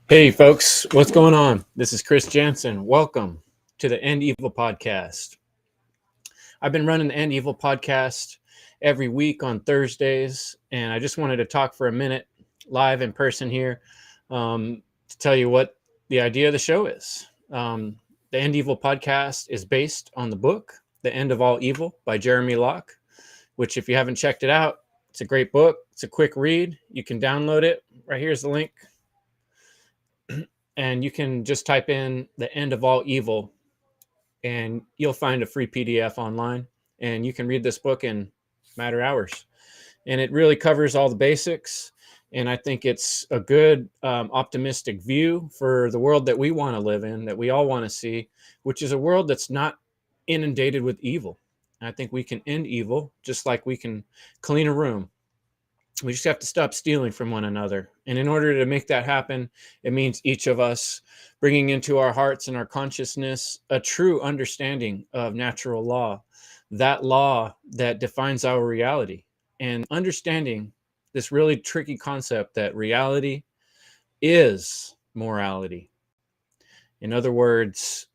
Hey folks, what's going on? This is Chris Jansen. Welcome to the End Evil podcast. I've been running the End Evil podcast every week on Thursdays, and I just wanted to talk for a minute live in person here to tell you what the idea of the show is. The End Evil podcast is based on the book, The End of All Evil by Jeremy Locke, which if you haven't checked it out, it's a great book. It's a quick read. You can download it. Right here's the link. And you can just type in The End of All Evil and you'll find a free PDF online, and you can read this book in a matter of hours. And it really covers all the basics. And I think it's a good, optimistic view for the world that we want to live in, that we all want to see, which is a world that's not inundated with evil. I think we can end evil just like we can clean a room. We just have to stop stealing from one another. And in order to make that happen, it means each of us bringing into our hearts and our consciousness a true understanding of natural law, that law that defines our reality, and understanding this really tricky concept that reality is morality. In other words,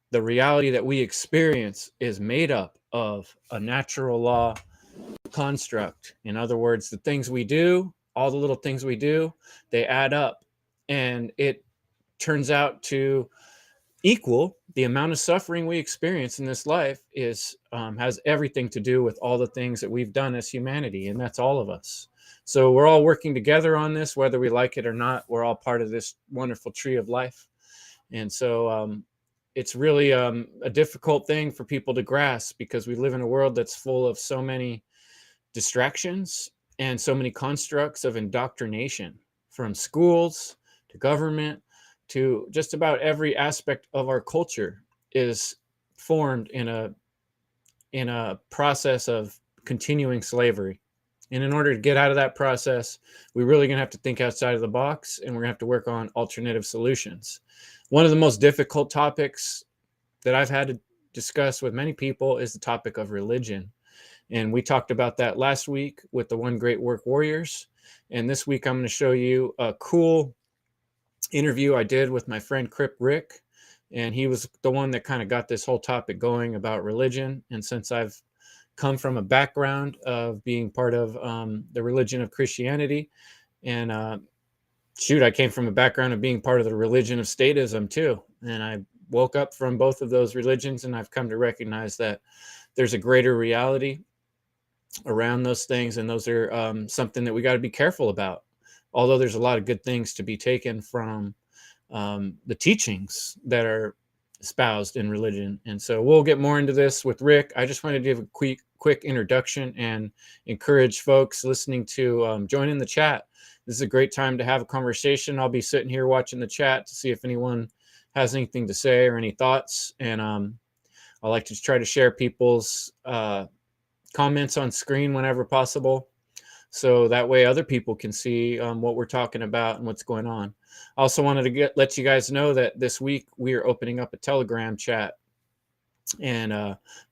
the reality that we experience is made up of a natural law construct. In other words, the things we do, all the little things we do, they add up, and it turns out to equal the amount of suffering we experience in this life is has everything to do with all the things that we've done as humanity, and that's all of us. So we're all working together on this, whether we like it or not. We're all part of this wonderful tree of life. And so it's really a difficult thing for people to grasp, because we live in a world that's full of so many distractions and so many constructs of indoctrination, from schools to government to just about every aspect of our culture is formed in a process of continuing slavery. And in order to get out of that process, we're really going to have to think outside of the box, and we're going to have to work on alternative solutions. One of the most difficult topics that I've had to discuss with many people is the topic of religion. And we talked about that last week with the One Great Work Warriors. And this week, I'm going to show you a cool interview I did with my friend Crypt. And he was the one that kind of got this whole topic going about religion. And since I've come from a background of being part of the religion of Christianity, and I came from a background of being part of the religion of statism too. And I woke up from both of those religions, and I've come to recognize that there's a greater reality around those things, and those are something that we got to be careful about. Although there's a lot of good things to be taken from the teachings that are espoused in religion. And so we'll get more into this with Rick. I just wanted to give a quick introduction and encourage folks listening to join in the chat. This is a great time to have a conversation. I'll be sitting here watching the chat to see if anyone has anything to say or any thoughts. And I like to try to share people's comments on screen whenever possible, so that way other people can see what we're talking about and what's going on. I also wanted to let you guys know that this week we are opening up a Telegram chat, and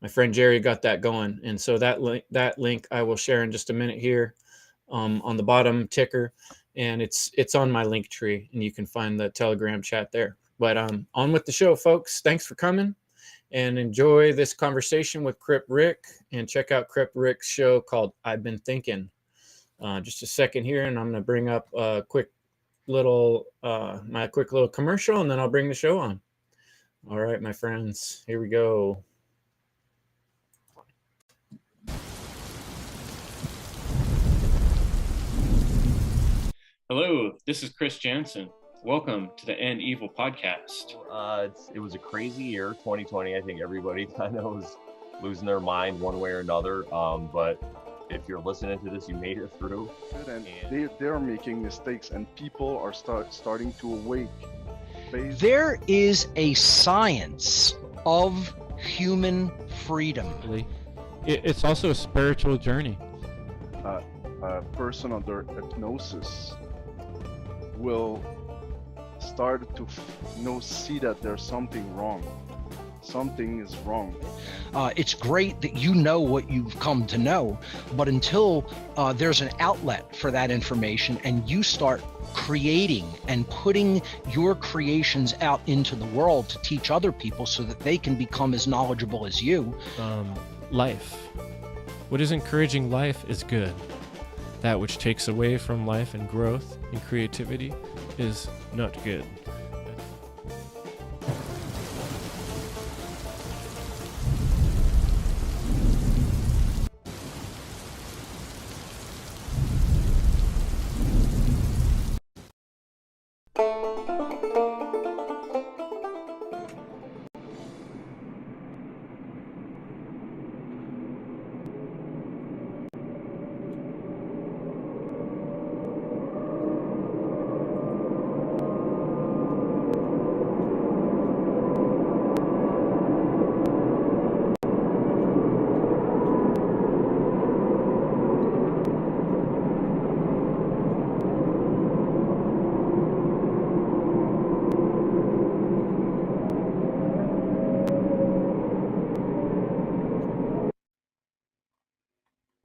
my friend Jerry got that going. And so that link I will share in just a minute here on the bottom ticker, and it's on my link tree, and you can find the Telegram chat there. But on with the show, folks. Thanks for coming, and enjoy this conversation with Crypt Rick, and check out Crypt Rick's show called I've Been Thinking. Just a second here, and I'm going to bring up a quick little commercial, and then I'll bring the show on. All right, my friends, here we go. Hello, this is Chris Jansen. Welcome to the End Evil podcast. It was a crazy year, 2020. I think everybody kind of was losing their mind one way or another. But if you're listening to this, you made it through. And they're making mistakes, and people are starting to awake. There is a science of human freedom. It's also a spiritual journey. A person under hypnosis will start to see that there's something wrong. Something is wrong. It's great that you know what you've come to know, but until there's an outlet for that information and you start creating and putting your creations out into the world to teach other people so that they can become as knowledgeable as you. Life. What is encouraging life is good. That which takes away from life and growth and creativity is not good.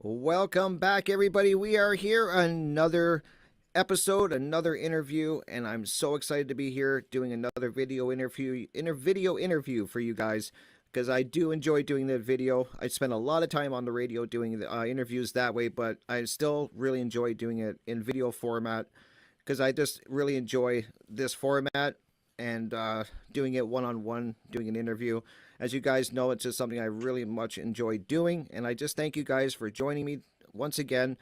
Welcome back, everybody. We are here, another episode, another interview, and I'm so excited to be here doing another video interview for you guys because I do enjoy doing the video. I spend a lot of time on the radio doing the interviews that way, but I still really enjoy doing it in video format because I just really enjoy this format and doing it one-on-one, doing an interview. As you guys know, it's just something I really much enjoy doing, and I just thank you guys for joining me once again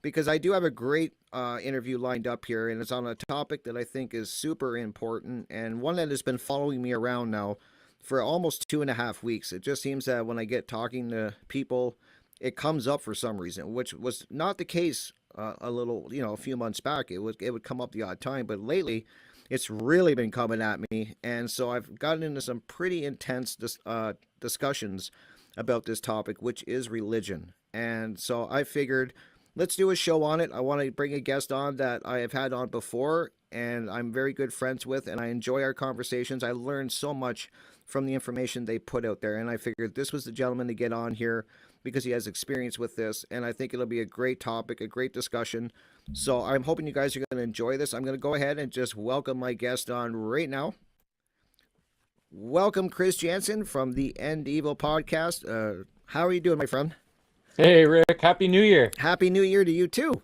because I do have a great interview lined up here, and it's on a topic that I think is super important and one that has been following me around now for almost 2.5 weeks. It just seems that when I get talking to people, it comes up for some reason, which was not the case a few months back. It would come up the odd time, but lately it's really been coming at me, and so I've gotten into some pretty intense discussions about this topic, which is religion. And so I figured, let's do a show on it. I want to bring a guest on that I have had on before, and I'm very good friends with, and I enjoy our conversations. I learned so much from the information they put out there, and I figured this was the gentleman to get on here because he has experience with this, and I think it'll be a great topic, a great discussion. So I'm hoping you guys are going to enjoy this. I'm going to go ahead and just welcome my guest on right now. Welcome, Chris Jansen from the End Evil podcast. How are you doing, my friend? Hey, Rick. Happy New Year. Happy New Year to you too.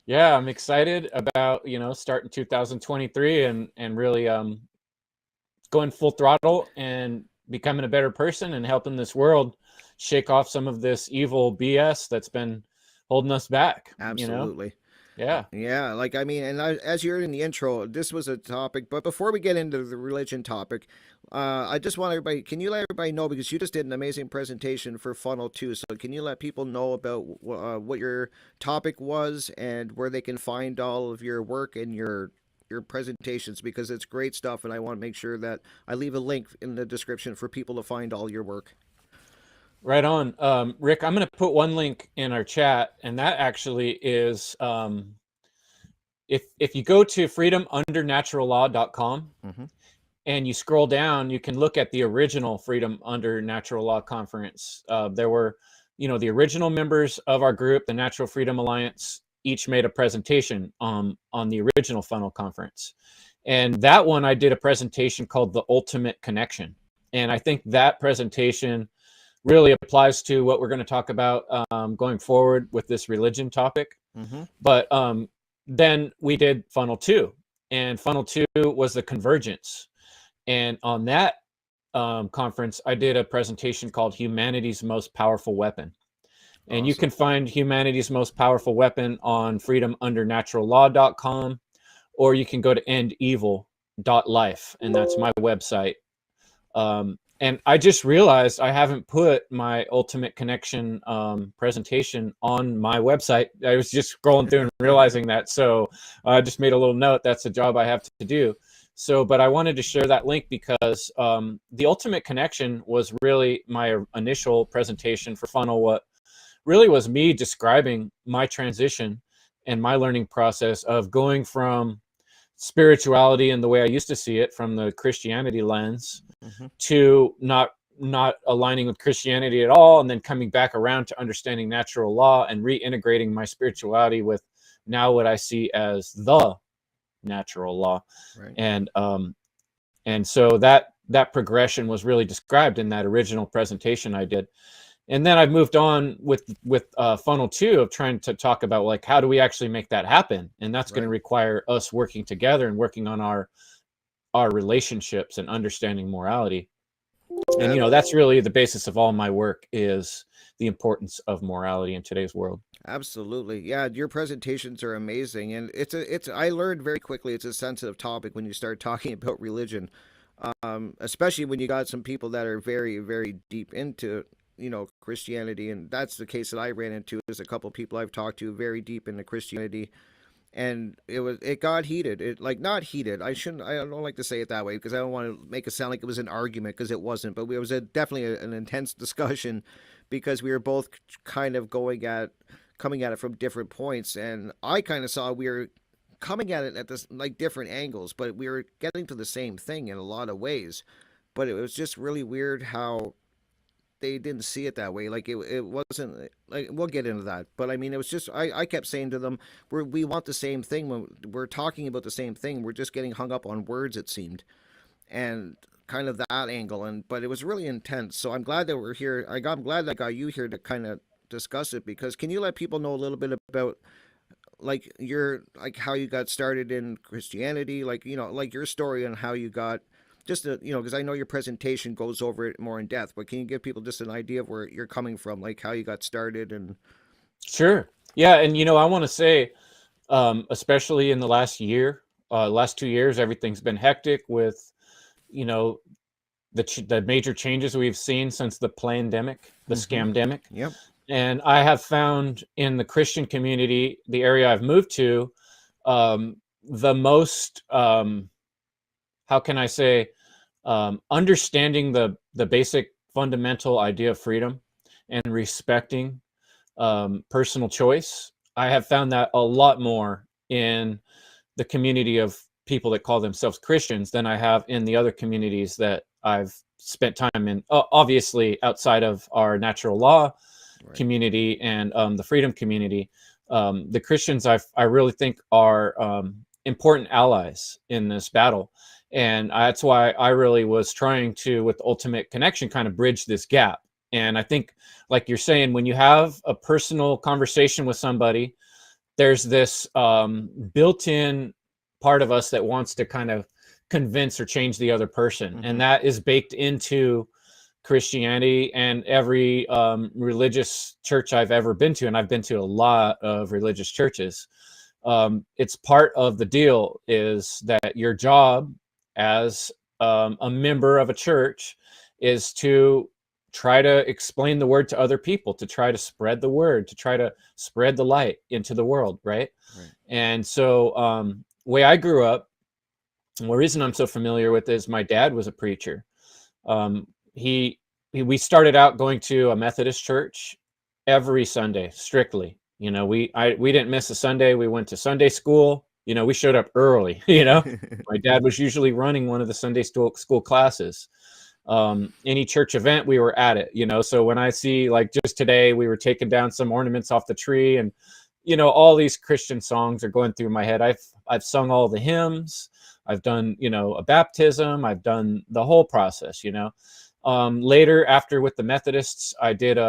Yeah, I'm excited about, starting 2023 and really going full throttle and becoming a better person and helping this world shake off some of this evil BS that's been holding us back. Absolutely. Yeah. Yeah, as you heard in the intro, this was a topic, but before we get into the religion topic, I just want everybody, can you let everybody know, because you just did an amazing presentation for Funnel 2, so can you let people know about what your topic was and where they can find all of your work and your presentations, because it's great stuff, and I want to make sure that I leave a link in the description for people to find all your work. Right on. Rick, I'm going to put one link in our chat, and that actually is if you go to freedomundernaturalllaw.com and you scroll down, you can look at the original Freedom Under Natural Law Conference. There were, the original members of our group, the Natural Freedom Alliance, each made a presentation on the original Funnel Conference. And that one, I did a presentation called The Ultimate Connection. And I think that presentation really applies to what we're going to talk about going forward with this religion topic. But then we did Funnel 2, and Funnel 2 was the convergence. And on that conference, I did a presentation called Humanity's Most Powerful Weapon. And awesome. You can find Humanity's Most Powerful Weapon on freedomundernaturalllaw.com, or you can go to endevil.life, and that's my website. And I just realized I haven't put my Ultimate Connection presentation on my website. I was just scrolling through and realizing that. So I just made a little note. That's a job I have to do. So, but I wanted to share that link because the Ultimate Connection was really my initial presentation for Funnel. What really was me describing my transition and my learning process of going from spirituality and the way I used to see it from the Christianity lens to not aligning with Christianity at all, and then coming back around to understanding natural law and reintegrating my spirituality with now what I see as the natural law. Right. And so that progression was really described in that original presentation I did. And then I've moved on with Funnel 2 of trying to talk about, like, how do we actually make that happen? And that's going to require us working together and working on our relationships and understanding morality. And, that's really the basis of all my work, is the importance of morality in today's world. Absolutely. Yeah, your presentations are amazing. And I learned very quickly it's a sensitive topic when you start talking about religion, especially when you got some people that are very, very deep into Christianity. And that's the case that I ran into, is a couple of people I've talked to very deep into Christianity. And it got heated. Not heated. I don't like to say it that way because I don't want to make it sound like it was an argument, because it wasn't. But it was definitely an intense discussion because we were both kind of coming at it from different points. And I kind of saw we were coming at it at this different angles, but we were getting to the same thing in a lot of ways. But it was just really weird how they didn't see it that way. Like it wasn't like, we'll get into that, but I mean, it was just I kept saying to them, we want the same thing when we're talking about the same thing. We're just getting hung up on words, it seemed, and kind of that angle. And but it was really intense. So I'm glad that we're here. I'm glad that I got you here to kind of discuss it, because can you let people know a little bit about like your like how you got started in Christianity, like like your story and how you got just because I know your presentation goes over it more in depth, but can you give people just an idea of where you're coming from, like how you got started and Sure. Yeah, and I want to say, especially in the last year, last 2 years, everything's been hectic with, you know, the major changes we've seen since the pandemic, the scamdemic. Yep. And I have found in the Christian community, the area I've moved to, the most, how can I say, understanding the basic fundamental idea of freedom and respecting personal choice. I have found that a lot more in the community of people that call themselves Christians than I have in the other communities that I've spent time in. Obviously, outside of our natural law community and the freedom community, the Christians I really think are important allies in this battle. And that's why I really was trying to, with Ultimate Connection, kind of bridge this gap. And I think, like you're saying, when you have a personal conversation with somebody, there's this built-in part of us that wants to kind of convince or change the other person. And that is baked into Christianity and every religious church I've ever been to. And I've been to a lot of religious churches. It's part of the deal is that your job as a member of a church is to try to explain the word to other people, to try to spread the word, to try to spread the light into the world, right? And so way I grew up, and the reason I'm so familiar with is my dad was a preacher. We started out going to a Methodist church every Sunday, strictly. We didn't miss a Sunday. We went to Sunday school. We showed up early. My dad was usually running one of the Sunday school classes. Any church event, we were at it. So when I see, like, just today, we were taking down some ornaments off the tree, and all these Christian songs are going through my head. I've sung all the hymns. I've done a baptism. I've done the whole process. Later, after with the Methodists, I did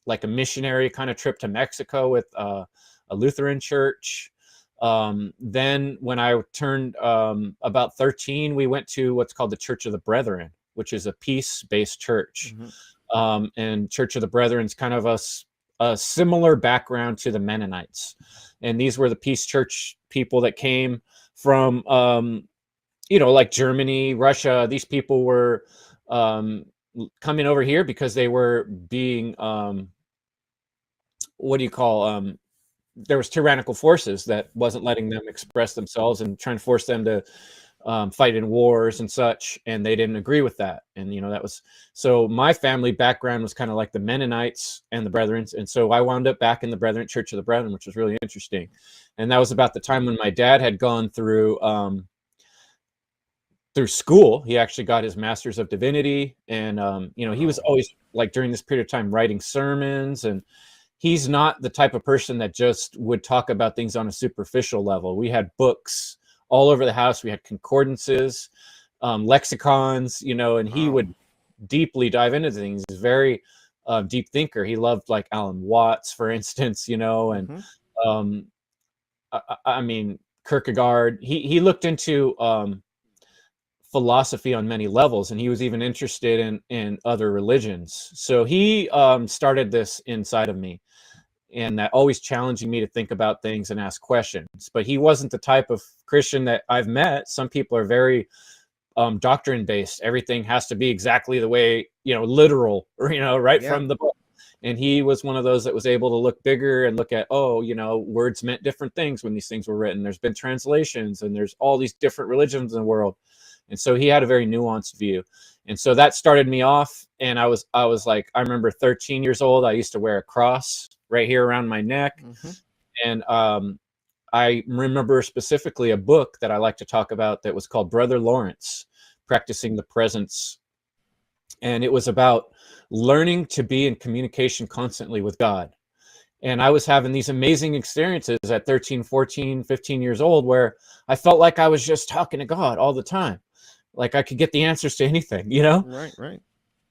like a missionary kind of trip to Mexico with a Lutheran church. Then when I turned about 13, we went to what's called the Church of the Brethren, which is a peace-based church. And Church of the Brethren's kind of a similar background to the Mennonites. And these were the peace church people that came from, like Germany, Russia. These people were coming over here because they were being, there was tyrannical forces that wasn't letting them express themselves and trying to force them to fight in wars and such, and they didn't agree with that. And that was, so my family background was kind of like the Mennonites and the Brethrens, and so I wound up back in the Brethren, Church of the Brethren, which was really interesting. And that was about the time when my dad had gone through school. He actually got his Master's of Divinity, and he was always, like, during this period of time, writing sermons. And he's not the type of person that just would talk about things on a superficial level. We had books all over the house. We had concordances, lexicons, and he would deeply dive into things. He's a very deep thinker. He loved, like, Alan Watts, for instance, and I mean, Kierkegaard. He looked into philosophy on many levels, and he was even interested in other religions. So he started this inside of me, and that always challenging me to think about things and ask questions. But he wasn't the type of Christian that I've met. Some people are very doctrine based. Everything has to be exactly the way, literal, right from the book. And he was one of those that was able to look bigger and look at, words meant different things when these things were written. There's been translations, and there's all these different religions in the world. And so he had a very nuanced view. And so that started me off. And I was like, I remember 13 years old, I used to wear a cross right here around my neck. And I remember specifically a book that I like to talk about that was called Brother Lawrence, Practicing the Presence and it was about learning to be in communication constantly with God. And I was having these amazing experiences at 13, 14, 15 years old where I felt like I was just talking to God all the time. Like I could get the answers to anything, you know? Right.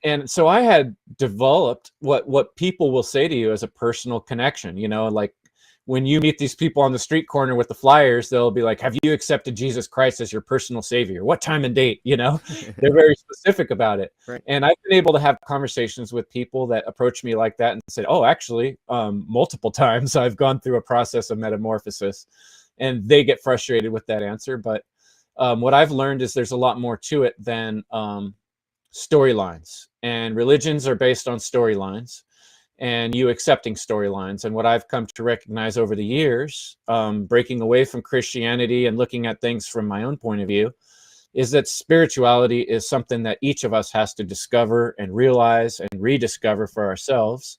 And so I had developed what people will say to you as a personal connection, you know, like when you meet these people on the street corner with the flyers, they'll be like, have you accepted Jesus Christ as your personal savior? What time and date? You know, they're very specific about it. Right. And I've been able to have conversations with people that approach me like that and said, oh, actually, multiple times I've gone through a process of metamorphosis, and they get frustrated with that answer. But what I've learned is there's a lot more to it than storylines, and religions are based on storylines and you accepting storylines. And what I've come to recognize over the years, breaking away from Christianity and looking at things from my own point of view, is that spirituality is something that each of us has to discover and realize and rediscover for ourselves.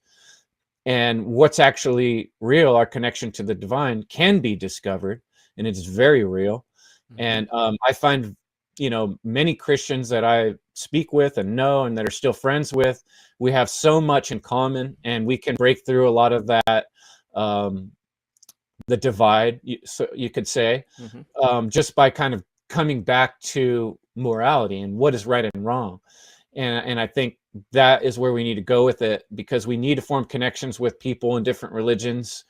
And what's actually real, our connection to the divine, can be discovered, and it's very real. And I find, you know, many Christians that I speak with and know and that are still friends with, we have so much in common, and we can break through a lot of that, the divide, so you could say, just by kind of coming back to morality and what is right and wrong. And I think that is where we need to go with it, because we need to form connections with people in different religions.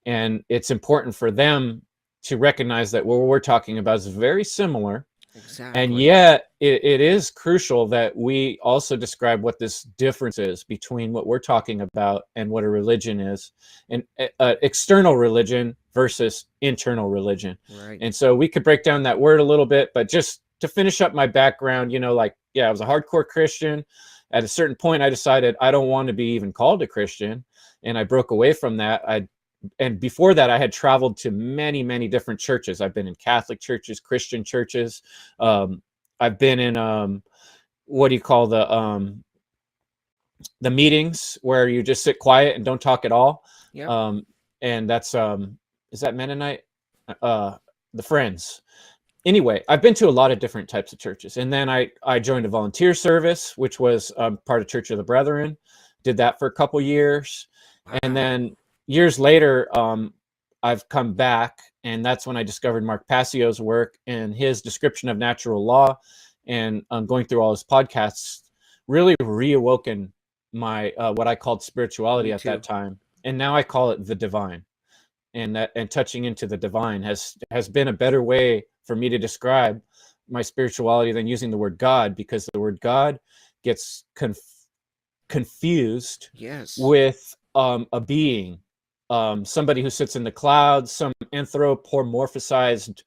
And it's important for them to recognize that what we're talking about is very similar. Exactly. And yet it is crucial that we also describe what this difference is between what we're talking about and what a religion is, and external religion versus internal religion. Right. And so we could break down that word a little bit, but just to finish up my background, you know, like, yeah, I was a hardcore Christian. At a certain point, I decided I don't want to be even called a Christian, and I broke away from that. And before that, I had traveled to many, many different churches. I've been in Catholic churches, Christian churches. I've been in what do you call the meetings where you just sit quiet and don't talk at all. Yeah. And that's is that Mennonite? The Friends. Anyway, I've been to a lot of different types of churches, and then I joined a volunteer service, which was part of Church of the Brethren. Did that for a couple years, and then years later, I've come back, and that's when I discovered Mark Passio's work, and his description of natural law, and going through all his podcasts really reawoken my what I called spirituality at that time, and now I call it the divine. And touching into the divine has been a better way for me to describe my spirituality than using the word God, because the word God gets confused with a being. Somebody who sits in the clouds, some anthropomorphized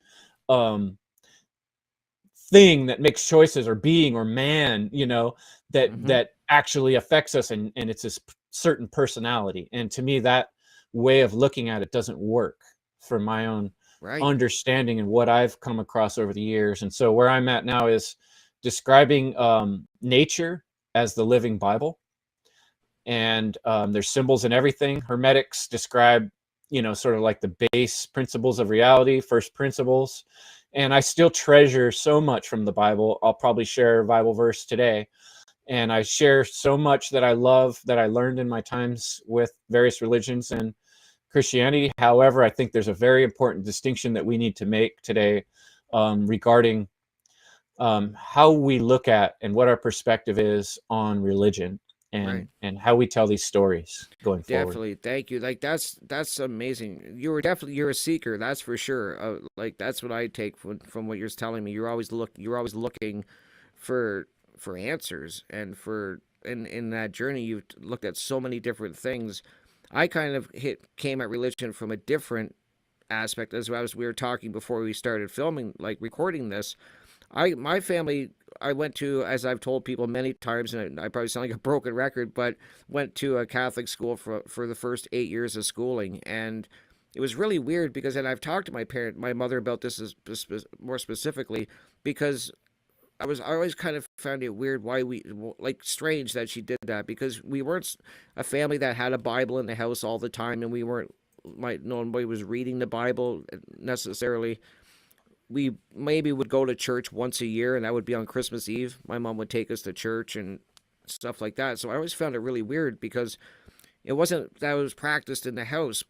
thing that makes choices, or being, or man, you know, that actually affects us, and it's this certain personality. And to me, that way of looking at it doesn't work for my own understanding and what I've come across over the years. And so where I'm at now is describing nature as the living Bible. And there's symbols and everything. Hermetics describe, you know, sort of like the base principles of reality, first principles. And I still treasure so much from the Bible. I'll probably share a Bible verse today. And I share so much that I love, that I learned in my times with various religions and Christianity. However, I think there's a very important distinction that we need to make today regarding how we look at and what our perspective is on religion, and how we tell these stories going forward. Definitely. Thank you. Like that's amazing. You're a seeker, that's for sure. Like that's what I take from what you're telling me. You're always looking for answers, and in that journey you've looked at so many different things. I kind of came at religion from a different aspect, as we were talking before we started filming, like recording this. My family, I went to, as I've told people many times, and I probably sound like a broken record, but went to a Catholic school for the first 8 years of schooling. And it was really weird because, and I've talked to my mother about this more specifically, because I always kind of found it weird strange that she did that, because we weren't a family that had a Bible in the house all the time, and we weren't, nobody was reading the Bible necessarily. We maybe would go to church once a year, and that would be on Christmas Eve. My mom would take us to church, and stuff like that. So I always found it really weird because it wasn't that it was practiced in the house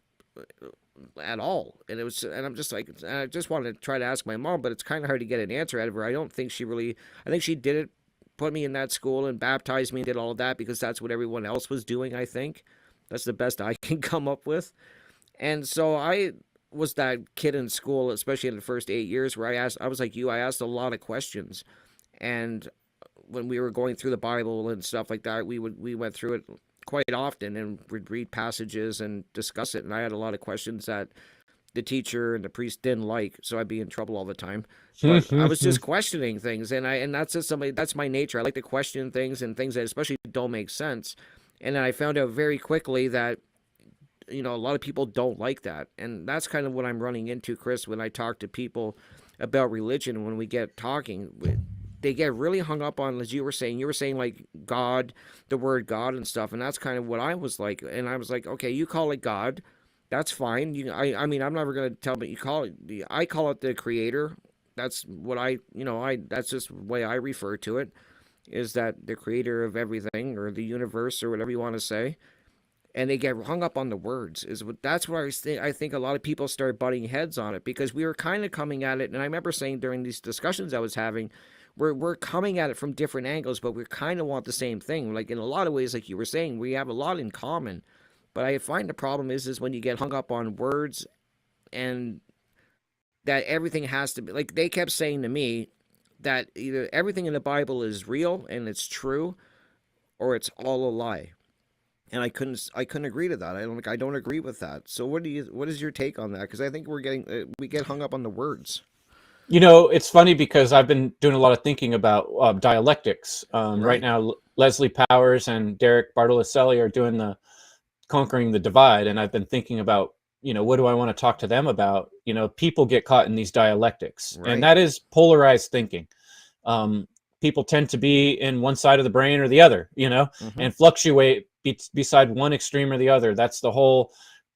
at all. And it was, and I'm just like, I just wanted to try to ask my mom, but it's kind of hard to get an answer out of her. I don't think she really, I think she did it, put me in that school and baptized me and did all of that because that's what everyone else was doing, I think. That's the best I can come up with. And so I was that kid in school, especially in the first 8 years, where I was like you, I asked a lot of questions. And when we were going through the Bible and stuff like that, we went through it quite often and would read passages and discuss it. And I had a lot of questions that the teacher and the priest didn't like, so I'd be in trouble all the time. But I was just questioning things, and that's just somebody, that's my nature. I like to question things and things that especially don't make sense. And then I found out very quickly that a lot of people don't like that, and that's kind of what I'm running into, Chris, when I talk to people about religion. When we get talking, they get really hung up on, as you were saying like God, the word God and stuff, and that's kind of what I was like. And I was like, okay, you call it God, that's fine. I mean, I'm never going to tell, but you call it, I call it the creator. That's what that's just the way I refer to it, is that the creator of everything, or the universe, or whatever you want to say. And they get hung up on the words. That's where I think a lot of people start butting heads on it, because we were kind of coming at it. And I remember saying during these discussions I was having, we're coming at it from different angles, but we kind of want the same thing. Like in a lot of ways, like you were saying, we have a lot in common. But I find the problem is when you get hung up on words, and that everything has to be, like they kept saying to me, that either everything in the Bible is real and it's true, or it's all a lie. And I couldn't agree to that. I don't agree with that. So what is your take on that? Because I think we get hung up on the words. It's funny because I've been doing a lot of thinking about dialectics. Right now, Leslie Powers and Derek Bartoloselli are doing the Conquering the Divide, and I've been thinking about, what do I want to talk to them about? People get caught in these dialectics, and that is polarized thinking. People tend to be in one side of the brain or the other, and fluctuate beside one extreme or the other. That's the whole,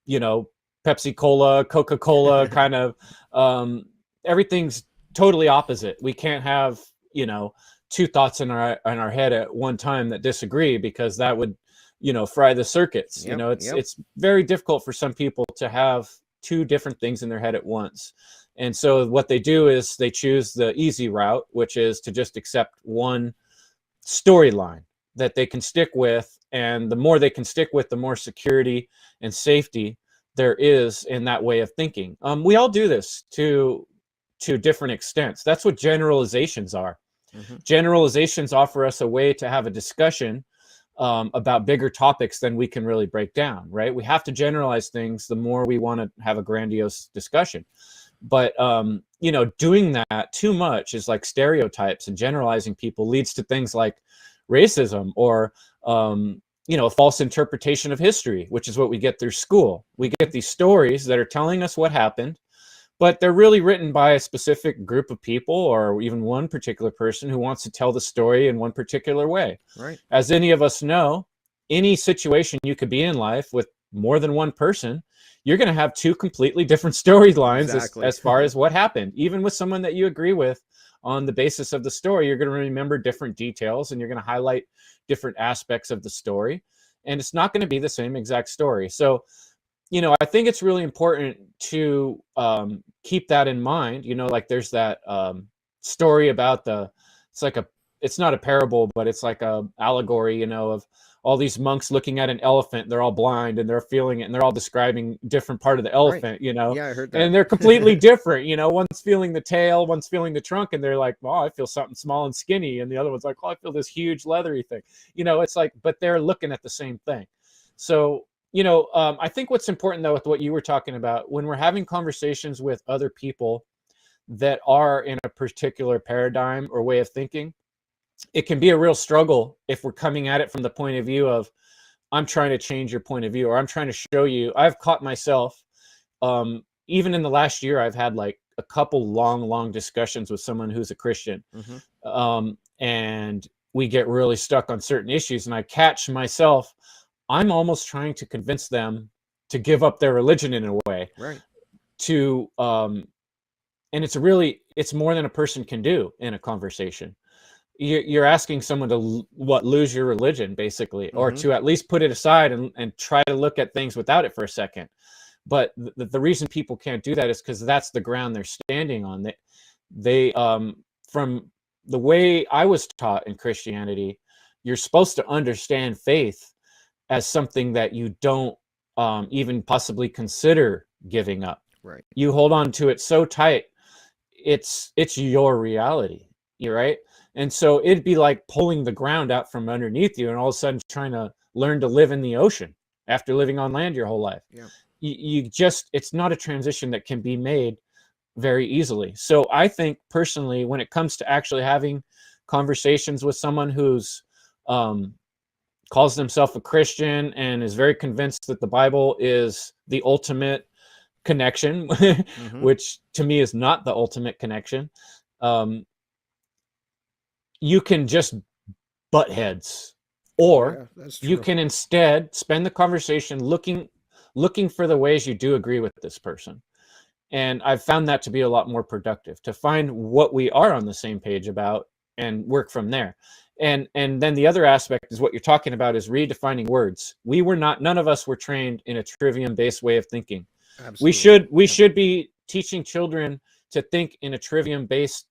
Pepsi Cola, Coca-Cola kind of, everything's totally opposite. We can't have, two thoughts in our head at one time that disagree, because that would, fry the circuits. It's very difficult for some people to have two different things in their head at once. And so what they do is they choose the easy route, which is to just accept one storyline that they can stick with. And the more they can stick with, the more security and safety there is in that way of thinking. We all do this to different extents. That's what generalizations are. Generalizations offer us a way to have a discussion about bigger topics than we can really break down, right? We have to generalize things the more we want to have a grandiose discussion. But, doing that too much is like stereotypes, and generalizing people leads to things like racism, or, a false interpretation of history, which is what we get through school. We get these stories that are telling us what happened, but they're really written by a specific group of people, or even one particular person who wants to tell the story in one particular way. Right. As any of us know, any situation you could be in life with more than one person, you're going to have two completely different storylines as far as what happened. Even with someone that you agree with on the basis of the story, you're going to remember different details, and you're going to highlight different aspects of the story. And it's not going to be the same exact story. So, I think it's really important to keep that in mind. Like there's that story about it's not a parable, but it's like a allegory, of all these monks looking at an elephant. They're all blind and they're feeling it, and they're all describing different part of the elephant, Yeah, I heard that. And they're completely different. One's feeling the tail, one's feeling the trunk, and they're like, well, I feel something small and skinny. And the other one's like, oh, I feel this huge leathery thing. It's like, but they're looking at the same thing. So, I think what's important, though, with what you were talking about, when we're having conversations with other people that are in a particular paradigm or way of thinking, it can be a real struggle if we're coming at it from the point of view of, I'm trying to change your point of view, or I'm trying to show you. I've caught myself, even in the last year, I've had like a couple long discussions with someone who's a Christian. And we get really stuck on certain issues, and I catch myself, I'm almost trying to convince them to give up their religion in a way. Right. And it's more than a person can do in a conversation. you're asking someone to lose your religion, basically, or Mhm. to at least put it aside and try to look at things without it for a second. But the reason people can't do that is because that's the ground they're standing on. They from the way I was taught in Christianity, you're supposed to understand faith as something that you don't even possibly consider giving up. Right. You hold on to it so tight, it's your reality. You're right. And so it'd be like pulling the ground out from underneath you and all of a sudden trying to learn to live in the ocean after living on land your whole life. Yeah. You just, it's not a transition that can be made very easily. So I think personally, when it comes to actually having conversations with someone who's calls themselves a Christian and is very convinced that the Bible is the ultimate connection, Mhm. which to me is not the ultimate connection, you can just butt heads, or Yeah, that's you true. can instead spend the conversation looking for the ways you do agree with this person. And I've found that to be a lot more productive, to find what we are on the same page about and work from there. And then the other aspect is what you're talking about is redefining words. None of us were trained in a trivium based way of thinking. Absolutely. We Yeah. should be teaching children to think in a trivium based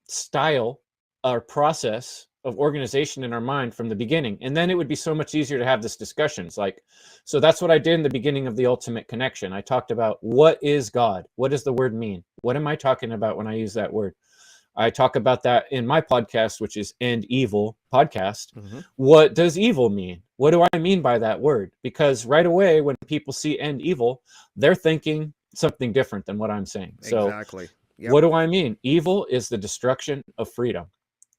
style or process of organization in our mind from the beginning. And then it would be so much easier to have this discussions. Like, so that's what I did in the beginning of the ultimate connection. I talked about what is God? What does the word mean? What am I talking about when I use that word? I talk about that in my podcast, which is End Evil Podcast. Mhm. What does evil mean? What do I mean by that word? Because right away, when people see end evil, they're thinking something different than what I'm saying. So Exactly. Yep. what do I mean? Evil is the destruction of freedom.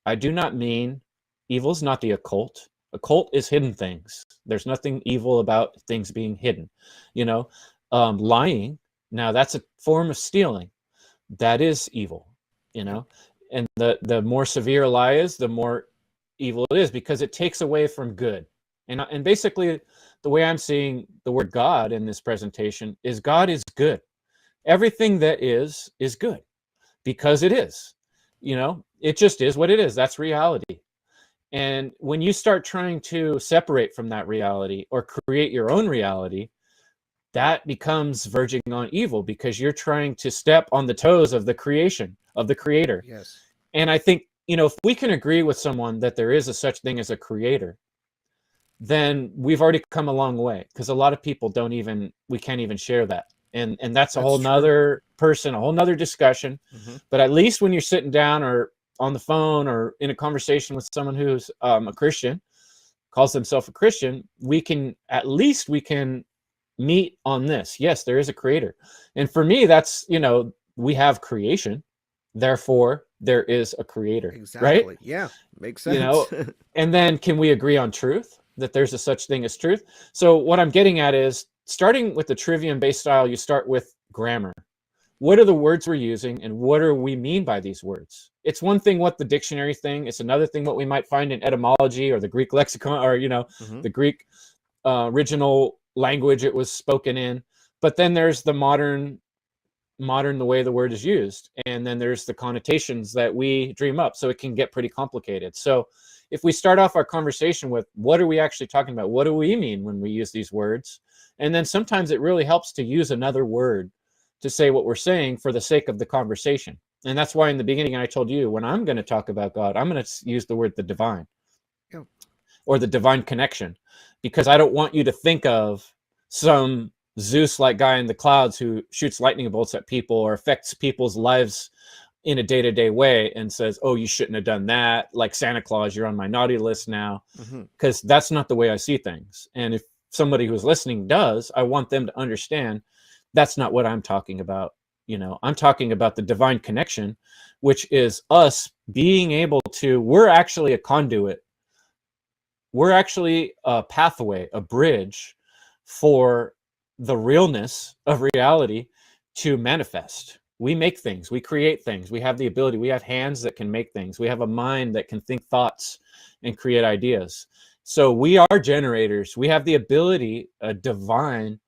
I do not mean evil is not the occult. Occult is hidden things. There's nothing evil about things being hidden. Lying, now that's a form of stealing. That is evil, you Yep. know. And the more severe a lie is, the more evil it is, because it takes away from good. And basically, the way I'm seeing the word God in this presentation is God is good. Everything that is good, because it is. It just is what it is. That's reality. And when you start trying to separate from that reality or create your own reality, that becomes verging on evil, because you're trying to step on the toes of the creation, of the creator. Yes. And I think, if we can agree with someone that there is a such thing as a creator, then we've already come a long way, because a lot of people we can't even share that. And that's a whole That's true. nother person, a whole nother discussion. Mhm. But at least when you're sitting down or on the phone or in a conversation with someone who's a Christian, calls themselves a Christian, we can meet on this. Yes, there is a creator. And for me, that's, we have creation, therefore there is a creator. Right? Exactly. Yeah. Makes sense. And then can we agree on truth, that there's a such thing as truth? So what I'm getting at is, starting with the trivium based style, you start with grammar. What are the words we're using, and what do we mean by these words? It's one thing what the dictionary thing, it's another thing what we might find in etymology or the Greek lexicon, or Mhm. the Greek original language it was spoken in. But then there's the modern, the way the word is used, and then there's the connotations that we dream up, so it can get pretty complicated. So if we start off our conversation with, what are we actually talking about? What do we mean when we use these words? And then sometimes it really helps to use another word to say what we're saying for the sake of the conversation. And that's why in the beginning I told you, when I'm going to talk about God, I'm going to use the word the divine. Yeah. Or the divine connection, because I don't want you to think of some Zeus-like guy in the clouds who shoots lightning bolts at people or affects people's lives in a day-to-day way and says, oh, you shouldn't have done that, like Santa Claus, you're on my naughty list now. Mhm. Because that's not the way I see things. And if somebody who's listening does, I want them to understand that's not what I'm talking about. I'm talking about the divine connection, which is us being able to, we're actually a conduit. We're actually a pathway, a bridge for the realness of reality to manifest. We make things, we create things, we have the ability, we have hands that can make things, we have a mind that can think thoughts and create ideas. So we are generators. We have the ability, a divinely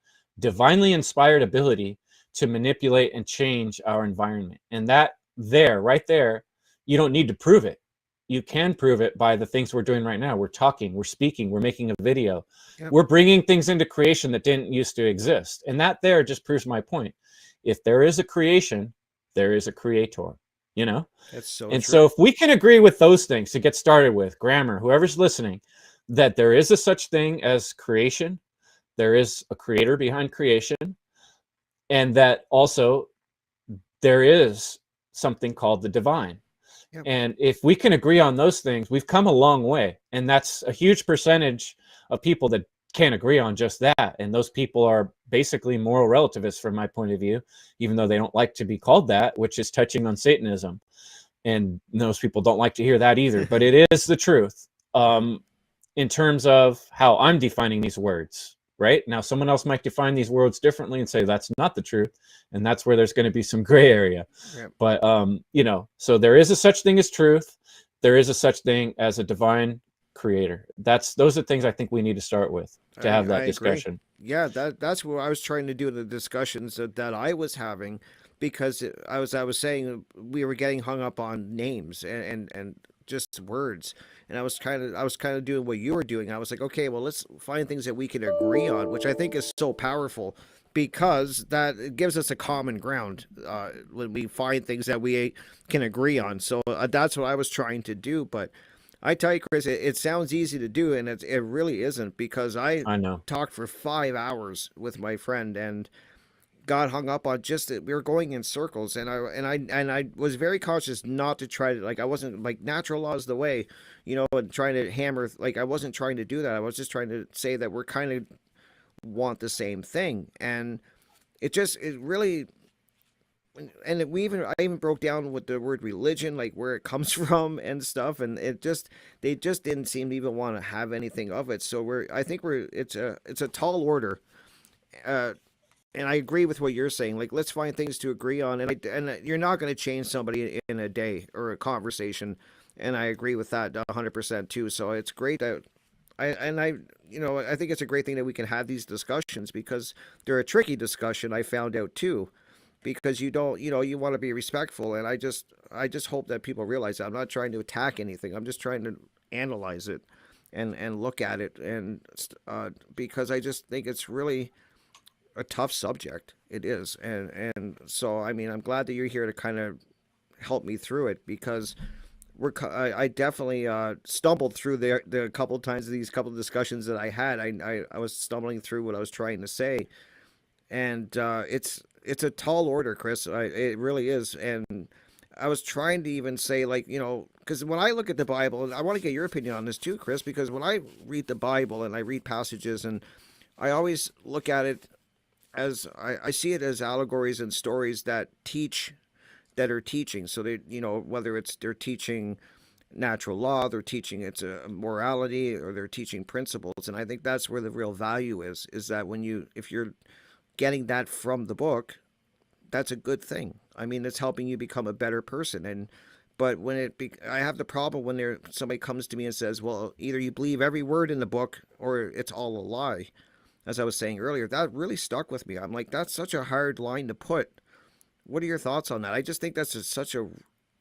inspired ability to manipulate and change our environment. And that right there, you don't need to prove it. You can prove it by the things we're doing right now. We're talking, we're speaking, we're making a video. Yep. We're bringing things into creation that didn't used to exist. And that there just proves my point. If there is a creation, there is a creator, you know? That's so And true. so if we can agree with those things to get started with, grammar, whoever's listening, that there is a such thing as creation, there is a creator behind creation, and that also there is something called the divine. Yep. And if we can agree on those things, we've come a long way. And that's a huge percentage of people that can't agree on just that. And those people are basically moral relativists from my point of view, even though they don't like to be called that, which is touching on Satanism. And those people don't like to hear that either, but it is the truth in terms of how I'm defining these words. Right now, someone else might define these words differently and say that's not the truth, and that's where there's going to be some gray area. Yep. But you know, so there is a such thing as truth. There is a such thing as a divine creator. Those are things I think we need to start with to have that discussion. Agree. Yeah, that's what I was trying to do in the discussions that I was having, because I was saying we were getting hung up on names and just words. And I was kind of doing what you were doing. I was like, okay, well, let's find things that we can agree on, which I think is so powerful, because that gives us a common ground when we find things that we can agree on. So that's what I was trying to do. But I tell you, Chris, it sounds easy to do, and it really isn't, because I know. talked for 5 hours with my friend and got hung up on just that we were going in circles, and I was very cautious not to try to, like, I wasn't like natural law is the way, you know, and trying to hammer, like, I wasn't trying to do that. I was just trying to say that we're kind of want the same thing, and it really, and I even broke down with the word religion, like where it comes from and stuff, and they just didn't seem to even want to have anything of it. So I think it's a tall order. And I agree with what you're saying. Like, let's find things to agree on. And you're not going to change somebody in a day or a conversation. And I agree with that 100% too. So it's great that I think it's a great thing that we can have these discussions, because they're a tricky discussion. I found out too, because you want to be respectful. And I just hope that people realize that I'm not trying to attack anything. I'm just trying to analyze it and look at it. And because I just think it's really a tough subject. It is. And so, I mean, I'm glad that you're here to kind of help me through it, because I definitely stumbled through the couple of times, these couple of discussions that I had. I was stumbling through what I was trying to say, and it's a tall order, Chris. It really is. And I was trying to even say, like, you know, because when I look at the Bible, and I want to get your opinion on this too, Chris, because when I read the Bible and I read passages, and I always look at it as I see it as allegories and stories that are teaching. So they, you know, whether they're teaching natural law, they're teaching it's a morality, or they're teaching principles. And I think that's where the real value is that if you're getting that from the book, that's a good thing. I mean, it's helping you become a better person. But when I have the problem when somebody comes to me and says, well, either you believe every word in the book or it's all a lie. As I was saying earlier, that really stuck with me. I'm like, that's such a hard line to put. What are your thoughts on that? I just think that's such a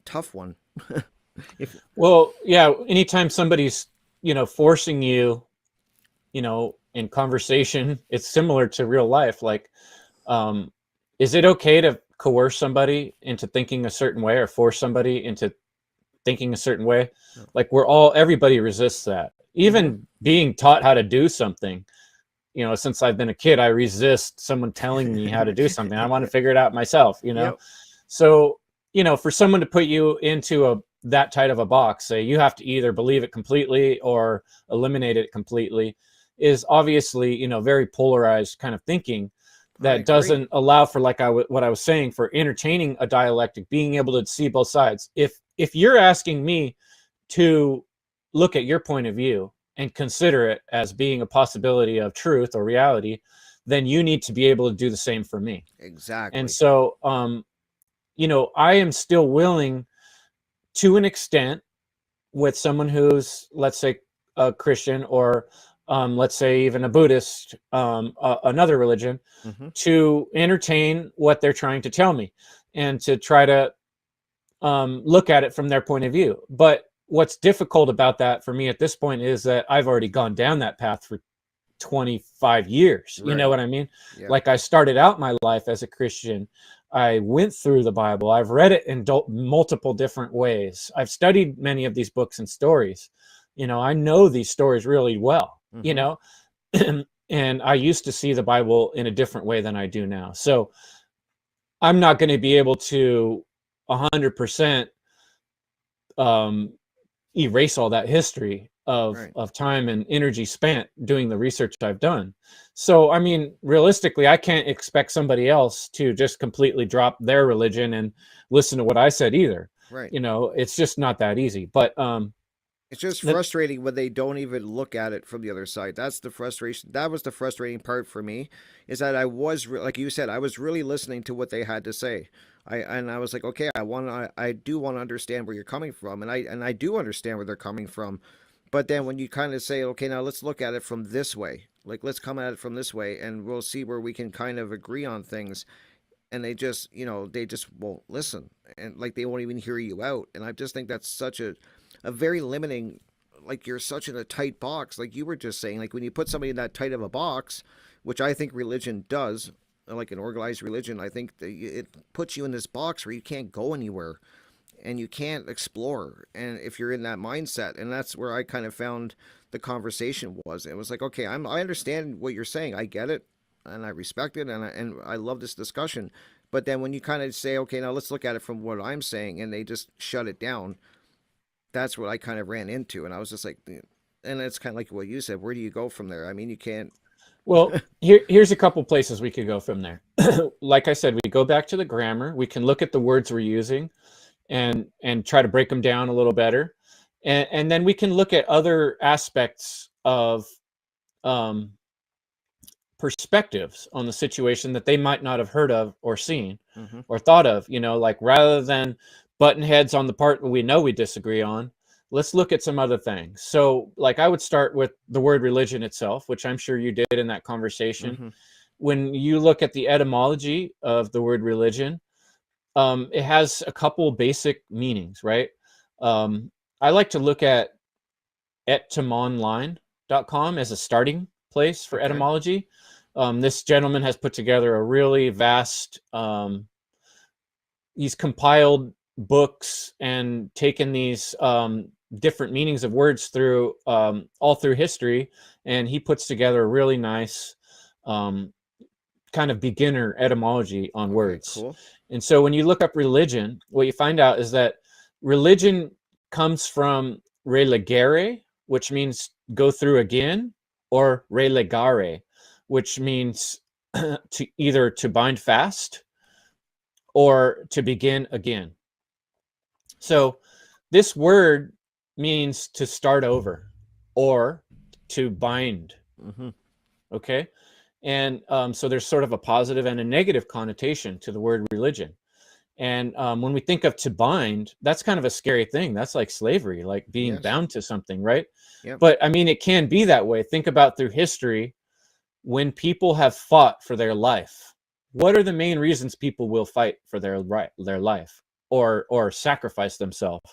tough one. Well, yeah, anytime somebody's, you know, forcing you, you know, in conversation, it's similar to real life. Like, is it okay to coerce somebody into thinking a certain way, or force somebody into thinking a certain way? Like, everybody resists that. Even being taught how to do something, you know, since I've been a kid, I resist someone telling me how to do something. I want to figure it out myself, you know? Yep. So, you know, for someone to put you into that tight of a box, say you have to either believe it completely or eliminate it completely, is obviously, you know, very polarized kind of thinking that doesn't allow for, like what I was saying, for entertaining a dialectic, being able to see both sides. If you're asking me to look at your point of view and consider it as being a possibility of truth or reality, then you need to be able to do the same for me. Exactly. And so, you know, I am still willing to an extent with someone who's, let's say, a Christian, or let's say even a Buddhist, another religion, to entertain what they're trying to tell me, and to try to look at it from their point of view. But what's difficult about that for me at this point is that I've already gone down that path for 25 years. You know what I mean? Yeah. Like, I started out my life as a Christian. I went through the Bible. I've read it in multiple different ways. I've studied many of these books and stories. You know, I know these stories really well, you know, and I used to see the Bible in a different way than I do now. So I'm not going to be able to 100% erase all that history of time and energy spent doing the research I've done. So, I mean, realistically, I can't expect somebody else to just completely drop their religion and listen to what I said either. Right. You know, it's just not that easy. But it's just frustrating when they don't even look at it from the other side. That's the frustration. That was the frustrating part for me, is that I was, like you said, I was really listening to what they had to say. I was like, okay, I do want to understand where you're coming from, and I do understand where they're coming from. But then when you kind of say, okay, now let's look at it from this way, like let's come at it from this way, and we'll see where we can kind of agree on things. And they just, they just won't listen, and like they won't even hear you out. And I just think that's such a very limiting. Like, you're such in a tight box, like you were just saying. Like, when you put somebody in that tight of a box, which I think religion does, like an organized religion, I think it puts you in this box where you can't go anywhere and you can't explore. And if you're in that mindset, and that's where I kind of found the conversation was. It was like, okay, I understand what you're saying, I get it, and I respect it, and I love this discussion. But then when you kind of say, okay, now let's look at it from what I'm saying, and they just shut it down, that's what I kind of ran into. And I was just like, and it's kind of like what you said, where do you go from there? I mean, you can't. Well, here's a couple places we could go from there. Like I said, we go back to the grammar. We can look at the words we're using and try to break them down a little better. And then we can look at other aspects of perspectives on the situation that they might not have heard of or seen or thought of, like, rather than button heads on the part we know we disagree on, let's look at some other things. So, like, I would start with the word religion itself, which I'm sure you did in that conversation. When you look at the etymology of the word religion, it has a couple basic meanings, right? I like to look at etymonline.com as a starting place for etymology. This gentleman has put together a really vast, he's compiled books and taken these different meanings of words through all through history, and he puts together a really nice kind of beginner etymology on words. Cool. And so when you look up religion, what you find out is that religion comes from relegere, which means go through again, or relegare, which means to bind fast or to begin again. So this word means to start over or to bind. Okay. And so there's sort of a positive and a negative connotation to the word religion. And when we think of to bind, that's kind of a scary thing. That's like slavery, like being bound to something, right? But I mean, it can be that way. Think about through history, when people have fought for their life, what are the main reasons people will fight for their life or sacrifice themselves?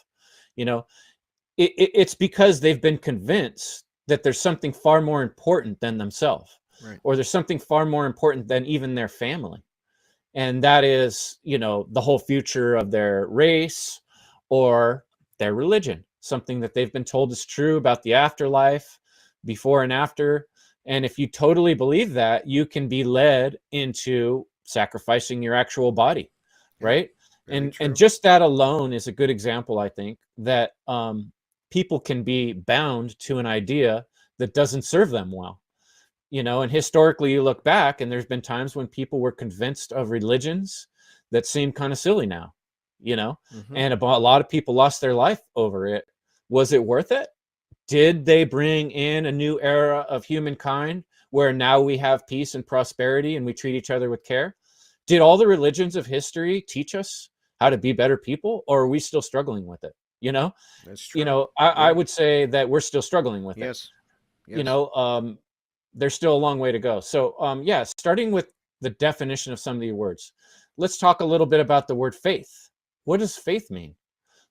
It's because they've been convinced that there's something far more important than themselves, or there's something far more important than even their family. And that is, the whole future of their race or their religion, something that they've been told is true about the afterlife, before and after. And if you totally believe that, you can be led into sacrificing your actual body, right? And just that alone is a good example, I think, that people can be bound to an idea that doesn't serve them well. And historically you look back and there's been times when people were convinced of religions that seem kind of silly now, and a lot of people lost their life over it. Was it worth it? Did they bring in a new era of humankind where now we have peace and prosperity and we treat each other with care? Did all the religions of history teach us how to be better people, or are we still struggling with it? That's true. I would say that we're still struggling with it. There's still a long way to go. So, starting with the definition of some of the words, let's talk a little bit about the word faith. what does faith mean?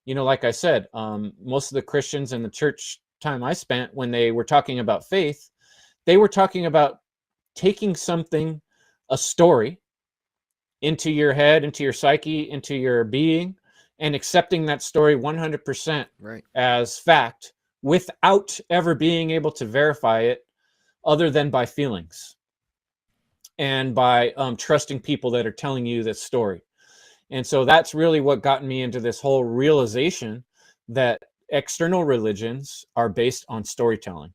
Like I said, most of the Christians in the church time I spent, when they were talking about faith, they were talking about taking something, a story, into your head, into your psyche, into your being, and accepting that story 100% Right. as fact without ever being able to verify it other than by feelings and by trusting people that are telling you this story. And so that's really what got me into this whole realization that external religions are based on storytelling.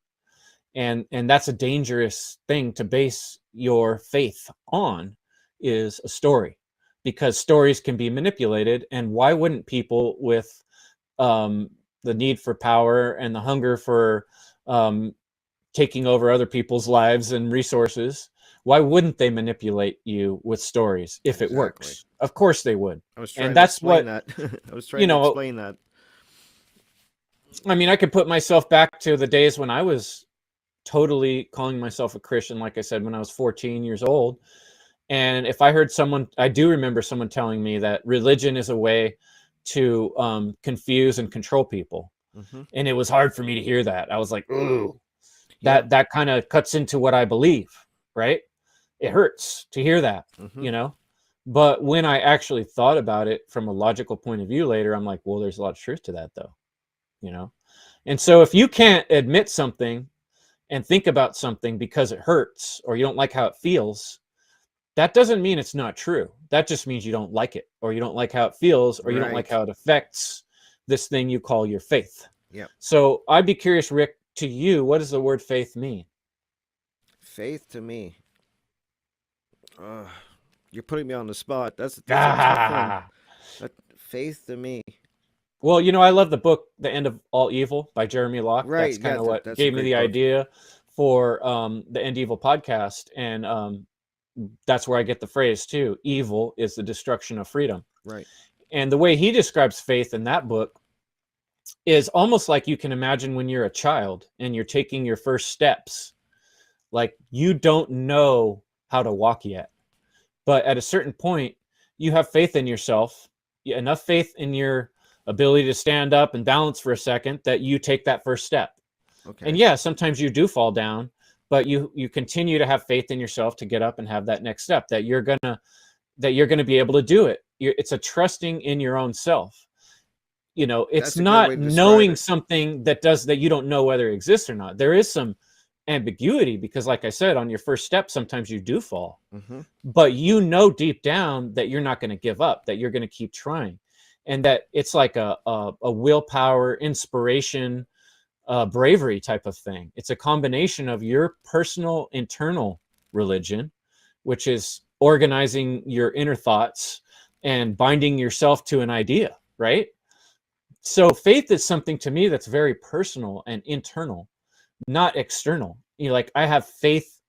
And that's a dangerous thing to base your faith on, is a story, because stories can be manipulated. And why wouldn't people with the need for power and the hunger for taking over other people's lives and resources, why wouldn't they manipulate you with stories if it works? Of course they would. I was trying And to that's explain what that. I was trying to explain that. I mean, I could put myself back to the days when I was totally calling myself a Christian, like I said, when I was 14 years old. And if I heard someone, I do remember someone telling me that religion is a way to confuse and control people. Mm-hmm. And it was hard for me to hear that. I was like, ooh, that kind of cuts into what I believe, right? It hurts to hear that, Mm-hmm. But when I actually thought about it from a logical point of view later, I'm like, well, there's a lot of truth to that, though, And so if you can't admit something and think about something because it hurts or you don't like how it feels, that doesn't mean it's not true. That just means you don't like it, or you don't like how it feels, or you don't like how it affects this thing you call your faith. Yeah. So I'd be curious, Rick, to you, what does the word faith mean? Faith to me. You're putting me on the spot. That's a tough one. Faith to me. Well, I love the book "The End of All Evil" by Jeremy Locke. Right. That's kind of what that's gave me the book. idea for the End Evil podcast, and that's where I get the phrase too. Evil is the destruction of freedom. Right. And the way he describes faith in that book is almost like you can imagine when you're a child and you're taking your first steps. Like, you don't know how to walk yet, but at a certain point, you have faith in yourself, enough faith in your ability to stand up and balance for a second that you take that first step. Okay. And yeah, sometimes you do fall down, but you continue to have faith in yourself to get up and have that next step, that you're gonna be able to do it. It's a trusting in your own self. It's not knowing something that you don't know whether it exists or not. There is some ambiguity because, like I said, on your first step, sometimes you do fall, but deep down that you're not going to give up, that you're going to keep trying, and that it's like a willpower, inspiration, bravery type of thing. It's a combination of your personal internal religion, which is organizing your inner thoughts and binding yourself to an idea, right? So faith is something to me that's very personal and internal, not external. Like, I have faith,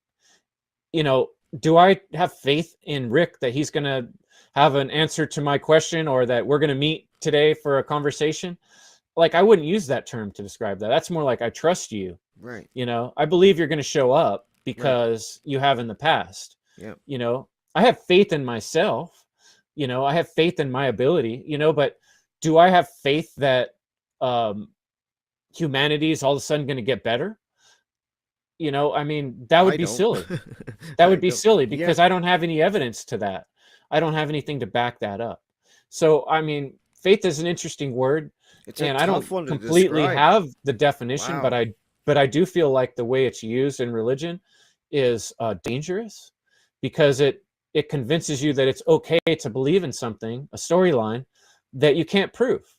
do I have faith in Rick that he's going to have an answer to my question, or that we're going to meet today for a conversation? Like, I wouldn't use that term to describe that. That's more like, I trust you. Right. I believe you're going to show up because you have in the past. Yeah. I have faith in myself. I have faith in my ability, but do I have faith that humanity is all of a sudden going to get better? I mean, that would be silly. That would be silly because I don't have any evidence to that. I don't have anything to back that up. So, I mean, faith is an interesting word, and I don't completely have the definition, but I do feel like the way it's used in religion is dangerous, because it convinces you that it's okay to believe in something, a storyline that you can't prove.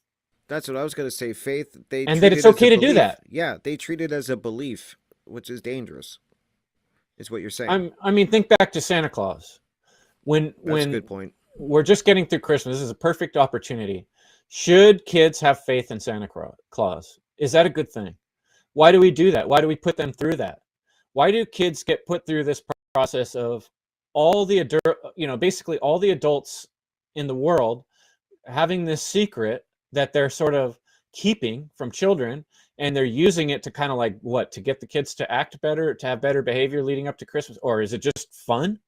That's what I was going to say. Faith, and that it's okay to do that. Yeah, they treat it as a belief, which is dangerous. Is what you're saying. I mean, think back to Santa Claus. That's a good point. We're just getting through Christmas. This is a perfect opportunity. Should kids have faith in Santa Claus? Is that a good thing? Why do we do that? Why do we put them through that? Why do kids get put through this process of basically all the adults in the world having this secret that they're sort of keeping from children, and they're using it to kind of like to get the kids to act better, to have better behavior leading up to Christmas? Or is it just fun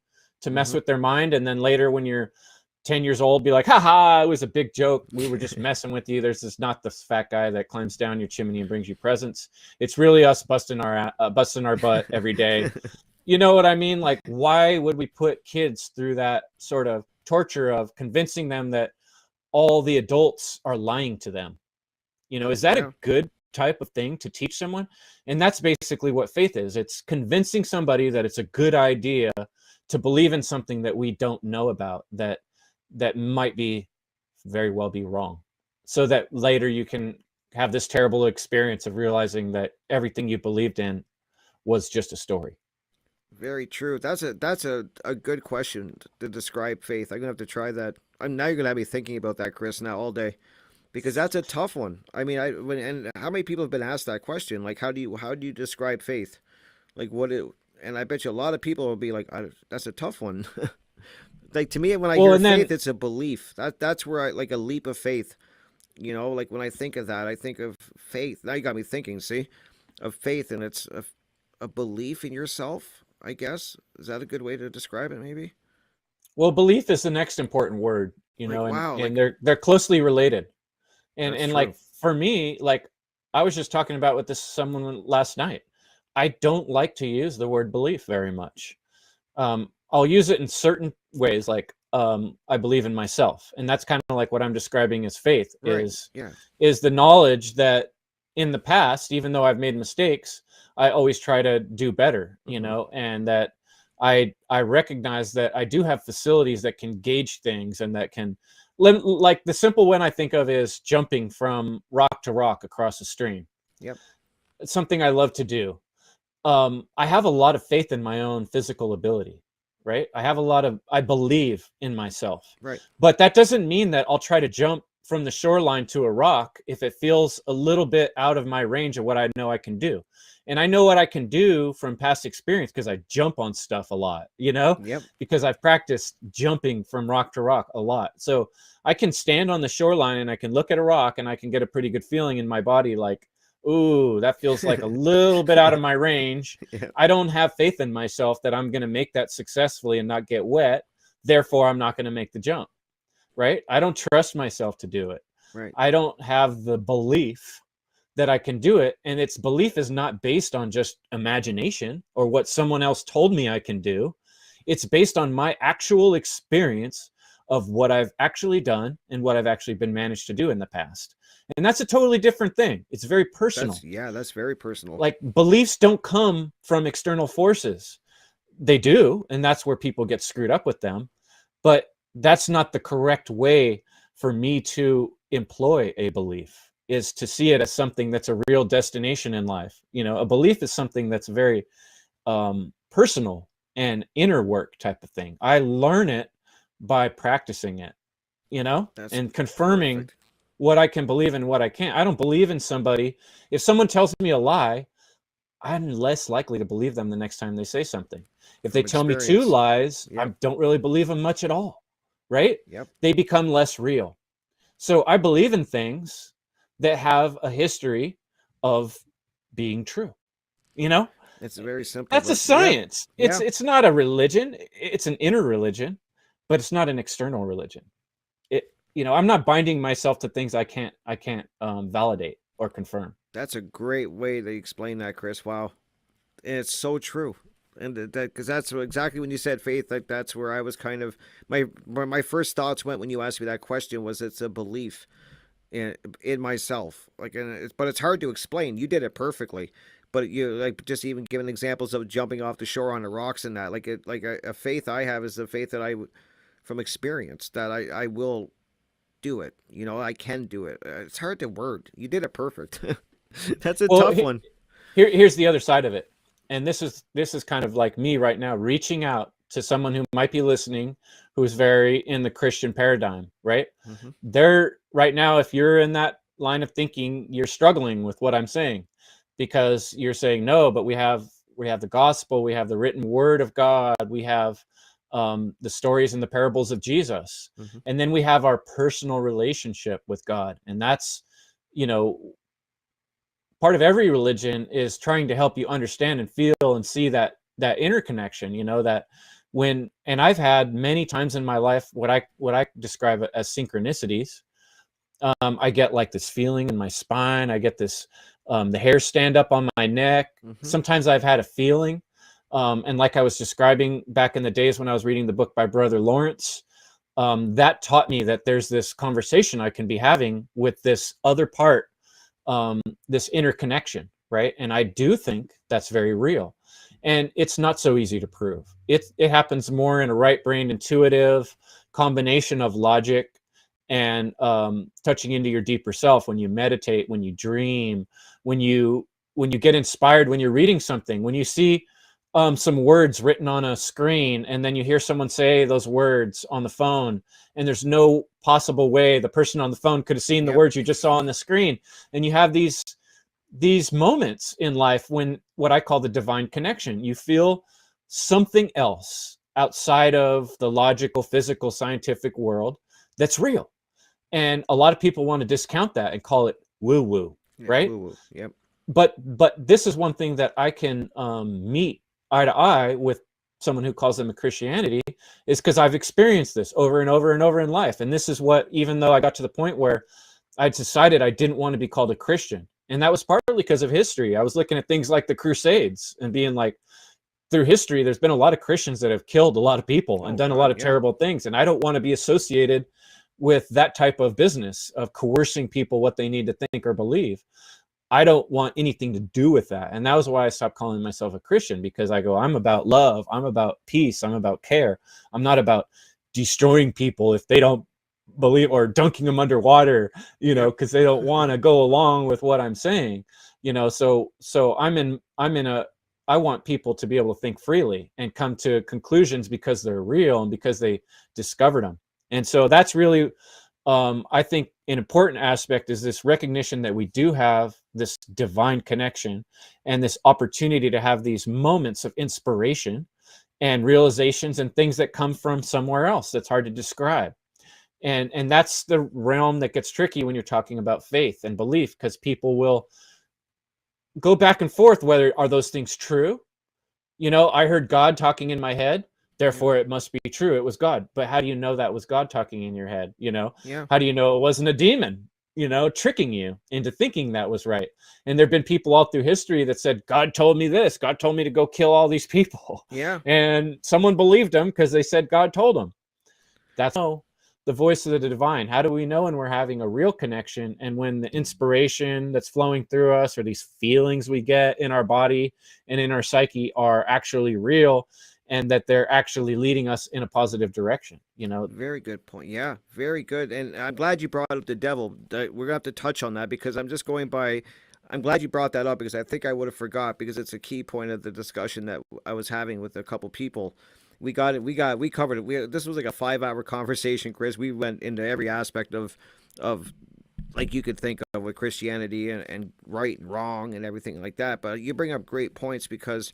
to mess with their mind, and then later when you're 10 years old, be like, haha, it was a big joke. We were just messing with you. There's this not this fat guy that climbs down your chimney and brings you presents. It's really us busting our butt every day. You know what I mean? Like, why would we put kids through that sort of torture of convincing them that all the adults are lying to them? You know, is that a good type of thing to teach someone? And that's basically what faith is. It's convincing somebody that it's a good idea to believe in something that we don't know about, that might be very well be wrong, so that later you can have this terrible experience of realizing that everything you believed in was just a story. Very true. That's a good question to describe faith. I'm gonna have to try that. Now you're gonna have me thinking about that, Chris, now all day, because that's a tough one. I mean, and how many people have been asked that question? Like, how do you describe faith? Like, and I bet you a lot of people will be like, that's a tough one. Like, to me, when I hear faith, it's a belief. That's where like a leap of faith. You know, like when I think of that, I think of faith. Now you got me thinking. See, of faith, and it's a belief in yourself, I guess. Is that a good way to describe it, maybe? Well, belief is the next important word, you know, and they're closely related. And like, for me, like, I was just talking about with someone last night. I don't like to use the word belief very much. I'll use it in certain ways, like, I believe in myself. And that's kind of like what I'm describing as faith, is the knowledge that in the past, even though I've made mistakes, I always try to do better, you know, and that I recognize that I do have facilities that can gauge things, and that can, like, the simple one I think of is jumping from rock to rock across a stream. Yep. It's something I love to do. I have a lot of faith in my own physical ability, right? I believe in myself. Right. But that doesn't mean that I'll try to jump from the shoreline to a rock if it feels a little bit out of my range of what I know I can do. And I know what I can do from past experience because I jump on stuff a lot, you know? Yep. Because I've practiced jumping from rock to rock a lot. So I can stand on the shoreline and I can look at a rock and I can get a pretty good feeling in my body, like, ooh, that feels like a little bit out of my range. Yeah. I don't have faith in myself that I'm going to make that successfully and not get wet. Therefore, I'm not going to make the jump, right? I don't trust myself to do it. Right. I don't have the belief that I can do it. And its belief is not based on just imagination or what someone else told me I can do. It's based on my actual experience of what I've actually done and what I've actually been managed to do in the past. And that's a totally different thing. It's very personal. That's very personal. Like, beliefs don't come from external forces. They do, and that's where people get screwed up with them. But that's not the correct way for me to employ a belief, is to see it as something that's a real destination in life. You know, a belief is something that's very personal and inner work type of thing. I learn it by practicing it, you know, and confirming what I can believe and what I can't. I don't believe in somebody. If someone tells me a lie, I'm less likely to believe them the next time they say something. If they tell me two lies, I don't really believe them much at all, right? Yep. They become less real. So I believe in things that have a history of being true, you know? It's very simple. That's a science. It's not a religion. It's an inner religion, but it's not an external religion. You know, I'm not binding myself to things I can't validate or confirm. That's a great way to explain that, Chris. Wow. And it's so true. And that, because that's exactly when you said faith, like, that's where I was kind of, where my first thoughts went when you asked me that question was, it's a belief in myself. Like, but it's hard to explain. You did it perfectly. But you, like, just even giving examples of jumping off the shore on the rocks and that, like, a faith I have is the faith that from experience, that I will do it. You know, I can do it. It's hard to word. You did it perfect. That's a tough one. Here's the other side of it. And this is kind of like me right now, reaching out to someone who might be listening, who's very in the Christian paradigm, right? Mm-hmm. They're right now, if you're in that line of thinking, you're struggling with what I'm saying, because you're saying, no, but we have the gospel, we have the written word of God, we have the stories and the parables of Jesus. Mm-hmm. And then we have our personal relationship with God. And that's, you know, part of every religion is trying to help you understand and feel and see that interconnection, you know, that and I've had many times in my life what I describe as synchronicities. I get like this feeling in my spine. I get this, the hair stand up on my neck. Mm-hmm. Sometimes I've had a feeling. And like I was describing back in the days when I was reading the book by Brother Lawrence, that taught me that there's this conversation I can be having with this other part, this interconnection, right? And I do think that's very real. And it's not so easy to prove. It happens more in a right-brained, intuitive combination of logic and touching into your deeper self when you meditate, when you dream, when you get inspired, when you're reading something, when you see some words written on a screen and then you hear someone say those words on the phone and there's no possible way the person on the phone could have seen the words you just saw on the screen. And you have these moments in life when what I call the divine connection, you feel something else outside of the logical, physical, scientific world that's real. And a lot of people want to discount that and call it woo-woo, right? Woo-woo. Yep. But this is one thing that I can meet eye to eye with someone who calls them a Christianity, is because I've experienced this over and over and over in life. And this is what, even though I got to the point where I decided I didn't want to be called a Christian, and that was partly because of history. I was looking at things like the Crusades and being like, through history, there's been a lot of Christians that have killed a lot of people and done a lot of terrible things. And I don't want to be associated with that type of business of coercing people what they need to think or believe. I don't want anything to do with that. And that was why I stopped calling myself a Christian, because I go, I'm about love. I'm about peace. I'm about care. I'm not about destroying people if they don't believe, or dunking them underwater, because they don't want to go along with what I'm saying, so I want people to be able to think freely and come to conclusions because they're real and because they discovered them. And so that's really, I think, an important aspect is this recognition that we do have this divine connection and this opportunity to have these moments of inspiration and realizations and things that come from somewhere else that's hard to describe. And that's the realm that gets tricky when you're talking about faith and belief, because people will go back and forth whether are those things true. I heard God talking in my head, therefore it must be true, it was God. But how do you know that was God talking in your head? How do you know it wasn't a demon tricking you into thinking that was right? And there've been people all through history that said, God told me this, God told me to go kill all these people, and someone believed them because they said God told them. That's the voice of the divine. How do we know when we're having a real connection, and when the inspiration that's flowing through us, or these feelings we get in our body and in our psyche, are actually real, and that they're actually leading us in a positive direction? Very good point. Yeah, very good. And I'm glad you brought up the devil. We're gonna have to touch on that, because I'm just going by. I'm glad you brought that up, because I think I would have forgot, because it's a key point of the discussion that I was having with a couple people. We got it. We covered it. This was like a 5-hour conversation, Chris. We went into every aspect of like you could think of with Christianity and right and wrong and everything like that. But you bring up great points, because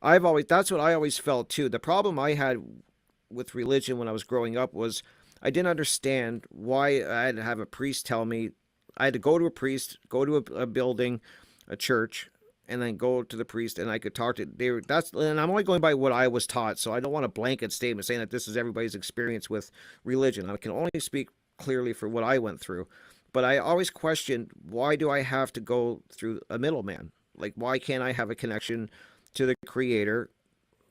that's what I always felt too. The problem I had with religion when I was growing up was I didn't understand why I had to have a priest tell me. I had to go to a priest, go to a building, a church, and then go to the priest, and I could talk to and I'm only going by what I was taught, so I don't want a blanket statement saying that this is everybody's experience with religion. I can only speak clearly for what I went through. But I always questioned, why do I have to go through a middleman? Like, why can't I have a connection to the Creator,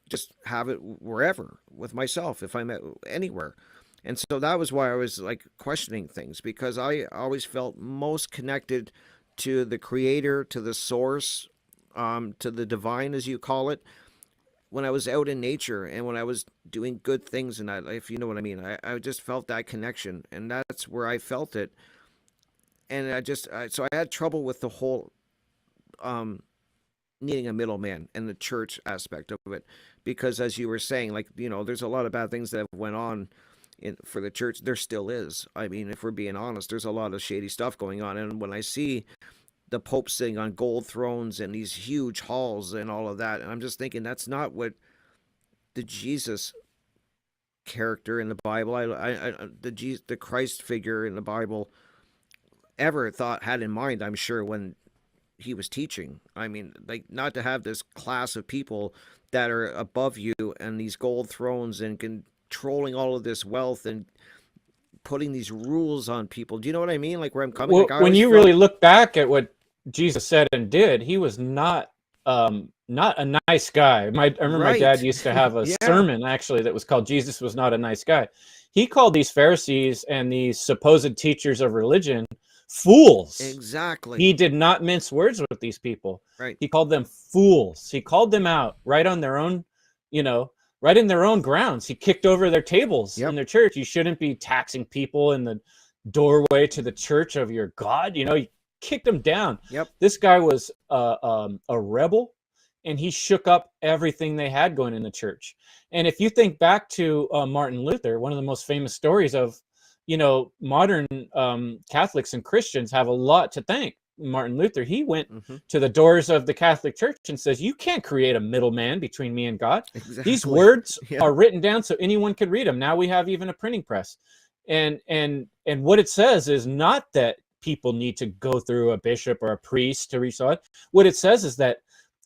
just have it wherever with myself, if I'm anywhere? And so that was why I was like questioning things, because I always felt most connected to the Creator, to the source, to the divine, as you call it, when I was out in nature and when I was doing good things in that life, if you know what I mean. I just felt that connection, and that's where I felt it. And so I had trouble with the whole needing a middleman and the church aspect of it, because as you were saying, like, there's a lot of bad things that went on for the church. There still is. I mean, if we're being honest, there's a lot of shady stuff going on. And when I see the Pope sitting on gold thrones and these huge halls and all of that, and I'm just thinking, that's not what the Jesus character in the Bible, the Christ figure in the Bible, ever had in mind, I'm sure, when he was teaching. I mean, like, not to have this class of people that are above you and these gold thrones and controlling all of this wealth and putting these rules on people. Do you know what I mean? Like, where I'm coming, Well, like, I when always you felt really look back at what Jesus said and did, he was not a nice guy. I remember my dad right. used to have a Yeah, sermon actually that was called "Jesus was not a nice guy." He called these Pharisees and these supposed teachers of religion fools. exactly. He did not mince words with these people. Right. He called them fools. He called them out right on their own, you know, right in their own grounds. He kicked over their tables in Yep. their church. You shouldn't be taxing people in the doorway to the church of your God. You know, he kicked them down. Yep. This guy was a rebel, and he shook up everything they had going in the church. And if you think back to Martin Luther, one of the most famous stories of, modern Catholics and Christians have a lot to thank Martin Luther. He went Hmm. to the doors of the Catholic Church and says, "You can't create a middleman between me and God. These Exactly. words Yeah. are written down so anyone could read them. Now we have even a printing press." And what it says is not that people need to go through a bishop or a priest to reach God. What it says is that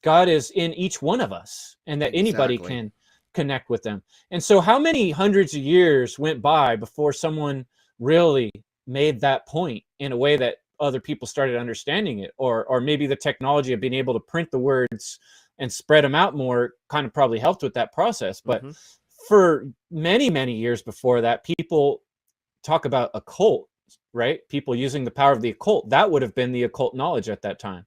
God is in each one of us and that anybody Exactly. can connect with them. And so how many hundreds of years went by before someone really made that point in a way that other people started understanding it, or maybe the technology of being able to print the words and spread them out more kind of probably helped with that process. But Hmm. for many years before that, people talk about occult, right? People using the power of the occult. That would have been the occult knowledge at that time.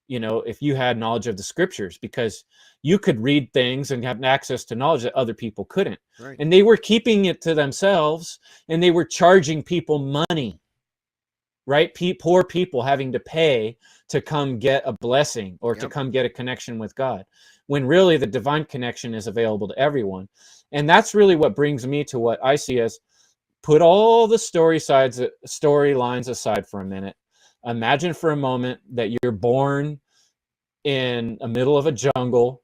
If you had knowledge of the scriptures, because you could read things and have access to knowledge that other people couldn't. Right. And they were keeping it to themselves, and they were charging people money, right? Poor people having to pay to come get a blessing or to Yep. come get a connection with God, when really the divine connection is available to everyone. And that's really what brings me to what I see as, put all the storylines aside for a minute. Imagine for a moment that you're born in the middle of a jungle,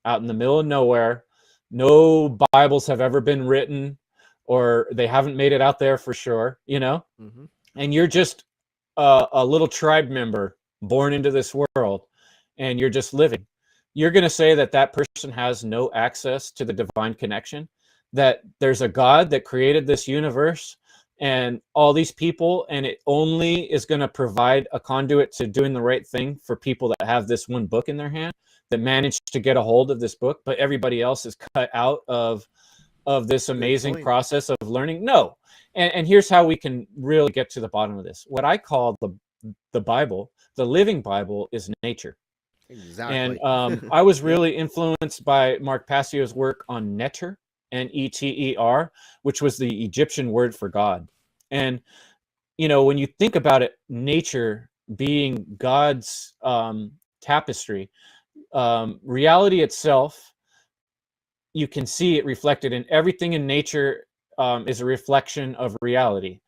out in the middle of nowhere. No Bibles have ever been written, or they haven't made it out there for sure, Hmm. and you're just a little tribe member born into this world, and you're just living. You're going to say that that person has no access to the divine connection, that there's a God that created this universe and all these people, and it only is going to provide a conduit to doing the right thing for people that have this one book in their hand, that managed to get a hold of this book, but everybody else is cut out of this amazing point. process of learning. No. And here's how we can really get to the bottom of this. What I call the Bible, the living Bible, is nature. And Exactly. I was Yep. really influenced by Mark Passio's work on Neter, Neter, which was the Egyptian word for God. And when you think about it, nature being God's tapestry, reality itself, you can see it reflected in everything in nature, is a reflection of reality.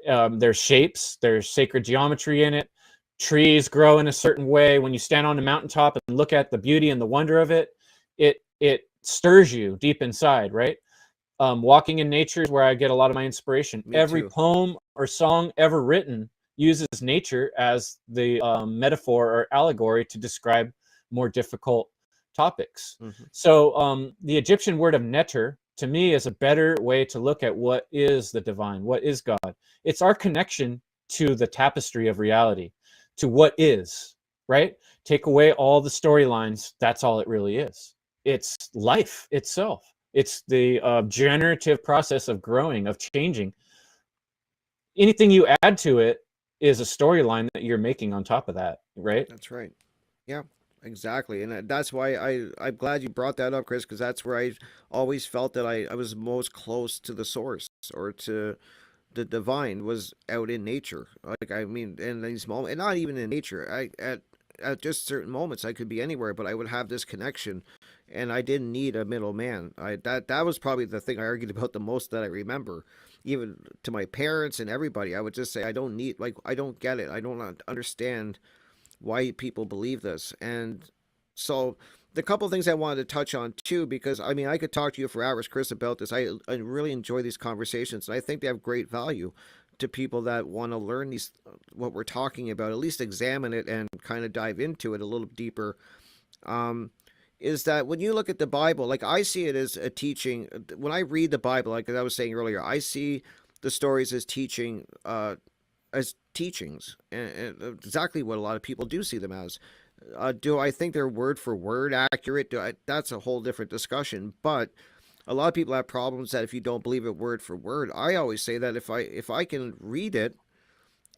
There's shapes, there's sacred geometry in it. Trees grow in a certain way. When you stand on a mountaintop and look at the beauty and the wonder of it, it stirs you deep inside, right? Walking in nature is where I get a lot of my inspiration. Me Every too. poem or song ever written uses nature as the metaphor or allegory to describe more difficult topics. Hmm. So the Egyptian word of neter, to me, is a better way to look at what is the divine, what is God. It's our connection to the tapestry of reality, to what is, right? Take away all the storylines, that's all it really is. It's life itself. It's the generative process of growing, of changing. Anything you add to it is a storyline that you're making on top of that, right? That's right. Yeah, exactly. And that's why I'm glad you brought that up, Chris, because that's where I always felt that I was most close to the source, or to the divine, was out in nature. Like, I mean, in these moments, and not even in nature. At just certain moments, I could be anywhere, but I would have this connection, and I didn't need a middleman. That was probably the thing I argued about the most, that I remember, even to my parents and everybody. I would just say, I don't need, like, I don't get it. I don't understand why people believe this. And so the couple of things I wanted to touch on too, because I mean, I could talk to you for hours, Chris, about this. I really enjoy these conversations, and I think they have great value. to people that want to learn these, what we're talking about, at least examine it and kind of dive into it a little deeper, is that when you look at the Bible, like I see it as a teaching. When I read the Bible, like I was saying earlier, I see the stories as teaching, as teachings, and exactly what a lot of people do see them as. Do I think they're word for word accurate? That's a whole different discussion. But a lot of people have problems that if you don't believe it word for word. I always say that if I can read it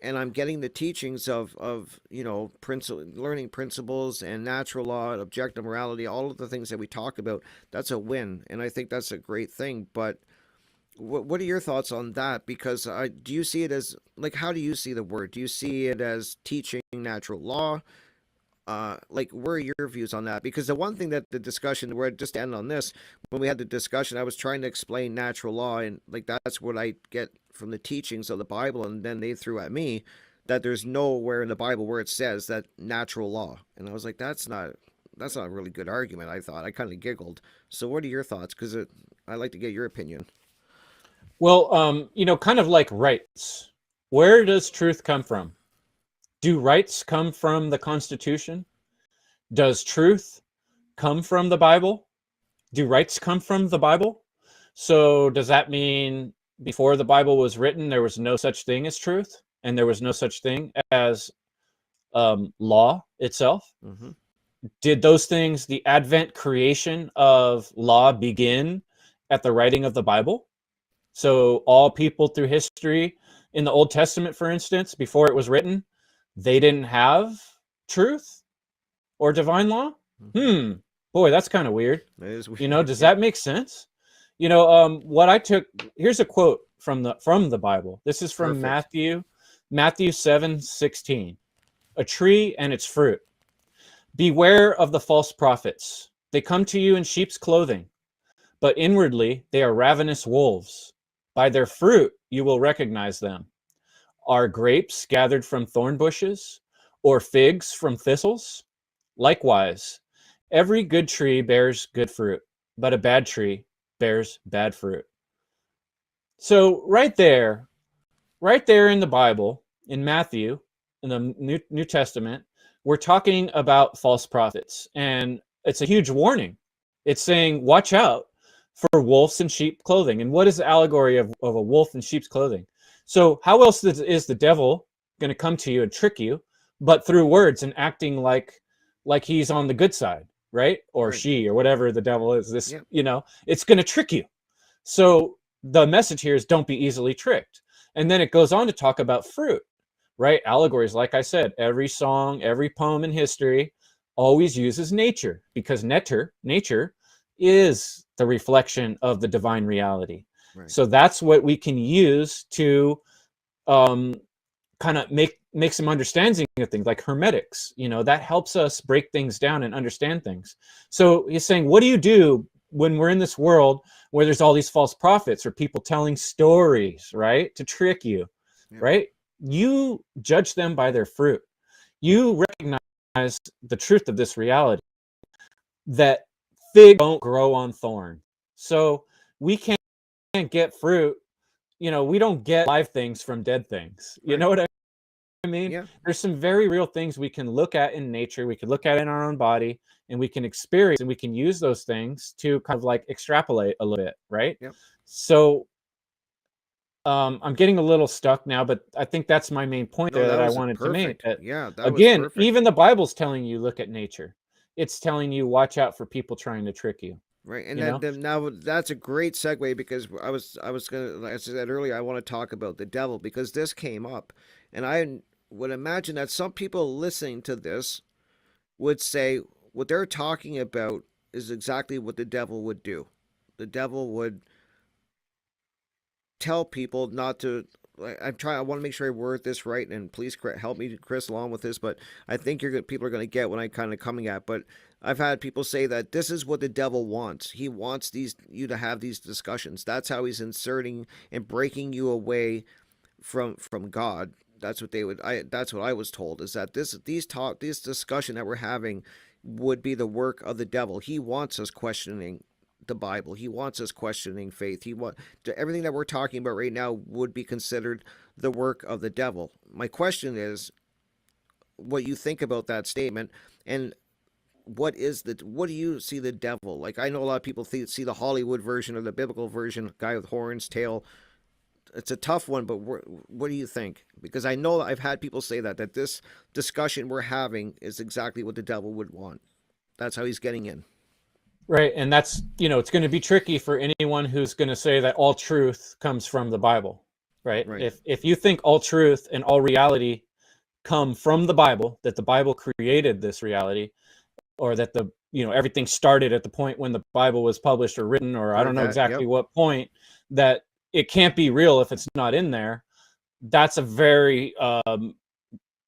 and I'm getting the teachings of learning principles and natural law and objective morality, all of the things that we talk about, that's a win, and I think that's a great thing. But what are your thoughts on that? Because do you see it as, like, how do you see the word? Do you see it as teaching natural law? Like, where are your views on that? Because the one thing that the discussion, where just to end on this, when we had the discussion, I was trying to explain natural law, and like that's what I get from the teachings of the Bible, and then they threw at me that there's nowhere in the Bible where it says that natural law, and I was like, that's not a really good argument. I thought, I kind of giggled. So, what are your thoughts? Because I'd like to get your opinion. Well, kind of like rights. Where does truth come from? Do rights come from the Constitution? Does truth come from the Bible? Do rights come from the Bible? So does that mean before the Bible was written, there was no such thing as truth, and there was no such thing as law itself? Mm-hmm. Did those things, the advent creation of law, begin at the writing of the Bible? So all people through history, in the Old Testament, for instance, before it was written, they didn't have truth or divine law? Mm-hmm. Boy, that's kind of weird. That is weird. Does that make sense? What I took, here's a quote from the Bible. This is from Perfect. Matthew 7:16. A tree and its fruit. Beware of the false prophets. They come to you in sheep's clothing, but inwardly they are ravenous wolves. By their fruit you will recognize them. Are grapes gathered from thorn bushes, or figs from thistles? Likewise, every good tree bears good fruit, but a bad tree bears bad fruit. So right there in the Bible, in Matthew, in the New Testament, we're talking about false prophets, and it's a huge warning. It's saying, watch out for wolves in sheep clothing. And what is the allegory of a wolf in sheep's clothing? So how else is the devil going to come to you and trick you, but through words and acting like he's on the good side, right? Or Right. she, or whatever the devil is. This, Yep. it's going to trick you. So the message here is don't be easily tricked. And then it goes on to talk about fruit, right? Allegories, like I said, every song, every poem in history always uses nature, because nature is the reflection of the divine reality. Right. So that's what we can use to kind of make some understanding of things, like hermetics. That helps us break things down and understand things. So he's saying, what do you do when we're in this world where there's all these false prophets or people telling stories, right, to trick you? Yep. Right? You judge them by their fruit. You recognize the truth of this reality, that figs don't grow on thorn. So we can't get fruit. We don't get live things from dead things. You know what I mean? Yeah. There's some very real things we can look at in nature. We can look at in our own body, and we can experience, and we can use those things to kind of like extrapolate a little bit, right? Yep. So I'm getting a little stuck now, but I think that's my main point there that I was wanted perfect. to make. Yeah, that was Again, perfect. even the Bible's telling you, look at nature. It's telling you, watch out for people trying to trick you. Right, and then now that's a great segue, because I was gonna, like I said earlier, I want to talk about the devil, because this came up, and I would imagine that some people listening to this would say what they're talking about is exactly what the devil would do. The devil would tell people not to. I want to make sure I word this right, and please help me, Chris, along with this. But I think people are going to get what I'm kind of coming at. But I've had people say that this is what the devil wants. He wants you to have these discussions. That's how he's inserting and breaking you away from God. That's what that's what I was told, is that this discussion that we're having would be the work of the devil. He wants us questioning the Bible. He wants us questioning faith. Everything that we're talking about right now would be considered the work of the devil. My question is, what you think about that statement, and what do you see the devil? Like, I know a lot of people see the Hollywood version or the biblical version, guy with horns, tail. It's a tough one, but what do you think? Because I know I've had people say that this discussion we're having is exactly what the devil would want. That's how he's getting in. Right. And that's, it's going to be tricky for anyone who's going to say that all truth comes from the Bible, right? If you think all truth and all reality come from the Bible, that the Bible created this reality, or that everything started at the point when the Bible was published or written, or I don't know exactly what point, that it can't be real if it's not in there. That's a very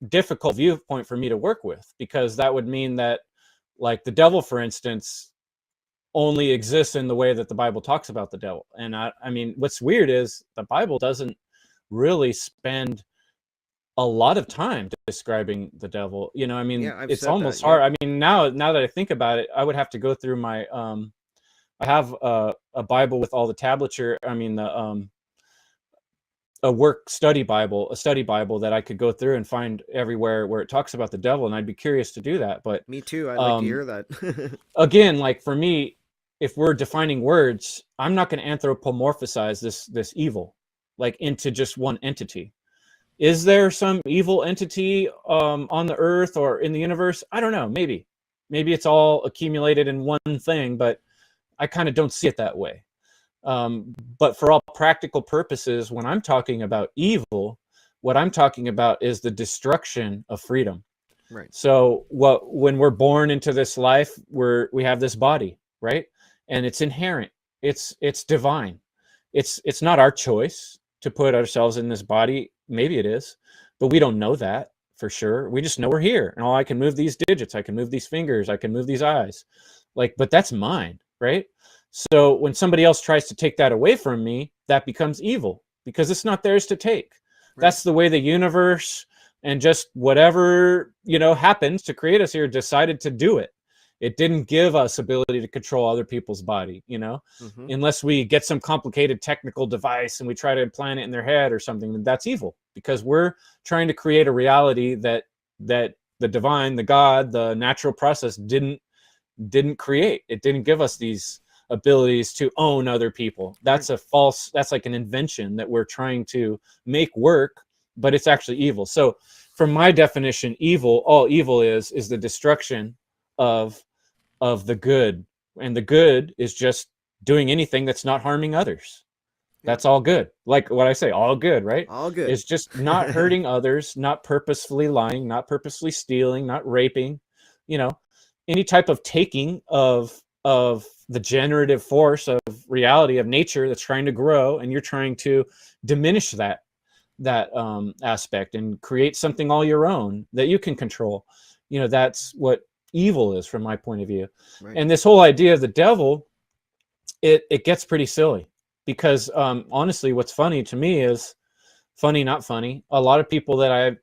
difficult viewpoint for me to work with, because that would mean that, like, the devil, for instance, only exists in the way that the Bible talks about the devil. And I mean, what's weird is the Bible doesn't really spend a lot of time describing the devil. It's almost hard. I mean, now that I think about it, I would have to go through my I have a Bible with all the tablature. I mean, a study Bible that I could go through and find everywhere where it talks about the devil, and I'd be curious to do that. But me too. I'd like to hear that. Again, like, for me, if we're defining words, I'm not going to anthropomorphize this evil, like, into just one entity. Is there some evil entity on the earth or in the universe? I don't know. Maybe it's all accumulated in one thing, but I kind of don't see it that way. But for all practical purposes, when I'm talking about evil, what I'm talking about is the destruction of freedom. Right. So when we're born into this life, we have this body, right? And it's inherent. It's divine. It's not our choice to put ourselves in this body. Maybe it is, but we don't know that for sure. We just know we're here, and I can move these digits, I can move these fingers, I can move these eyes, but that's mine, right? So when somebody else tries to take that away from me, that becomes evil, because it's not theirs to take. Right. That's the way the universe and just whatever, happens to create us here decided to do it. It didn't give us ability to control other people's body, unless we get some complicated technical device and we try to implant it in their head or something. That's evil, because we're trying to create a reality that the divine, the God, the natural process didn't create. It didn't give us these abilities to own other people. That's that's like an invention that we're trying to make work, but it's actually evil. So from my definition, all evil is the destruction of the good, and the good is just doing anything that's not harming others. That's all good. Like what I say, all good, right? All good. It's just not hurting others, not purposefully lying, not purposely stealing, not raping, any type of taking of the generative force of reality, of nature that's trying to grow, and you're trying to diminish that aspect and create something all your own that you can control. That's what evil is from my point of view. Right. And this whole idea of the devil, it gets pretty silly, because honestly, what's funny to me is not funny. A lot of people that I've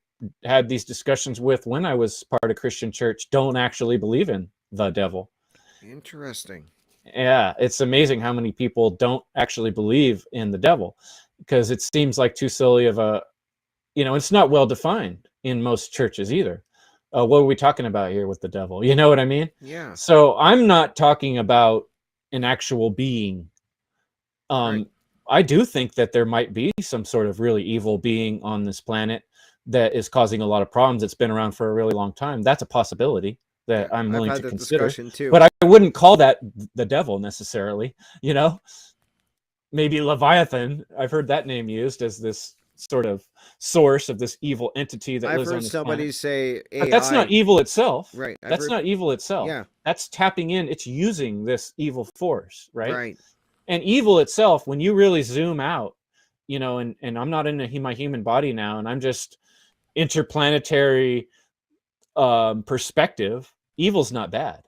had these discussions with when I was part of Christian church don't actually believe in the devil. Interesting. Yeah, it's amazing how many people don't actually believe in the devil, because it seems like too silly of a, it's not well defined in most churches either. What are we talking about here with the devil? You know what I mean? Yeah. So I'm not talking about an actual being. Right. I do think that there might be some sort of really evil being on this planet that is causing a lot of problems. It's been around for a really long time. That's a possibility that I'm willing to consider. Too. But I wouldn't call that the devil necessarily. Maybe Leviathan. I've heard that name used as this sort of source of this evil entity that lives on this planet. I've heard somebody say AI. But that's not evil itself. Right. That's not evil itself. Yeah. That's tapping in. It's using this evil force, right? Right. And evil itself, when you really zoom out, and I'm not in my human body now, and I'm just interplanetary perspective, evil's not bad.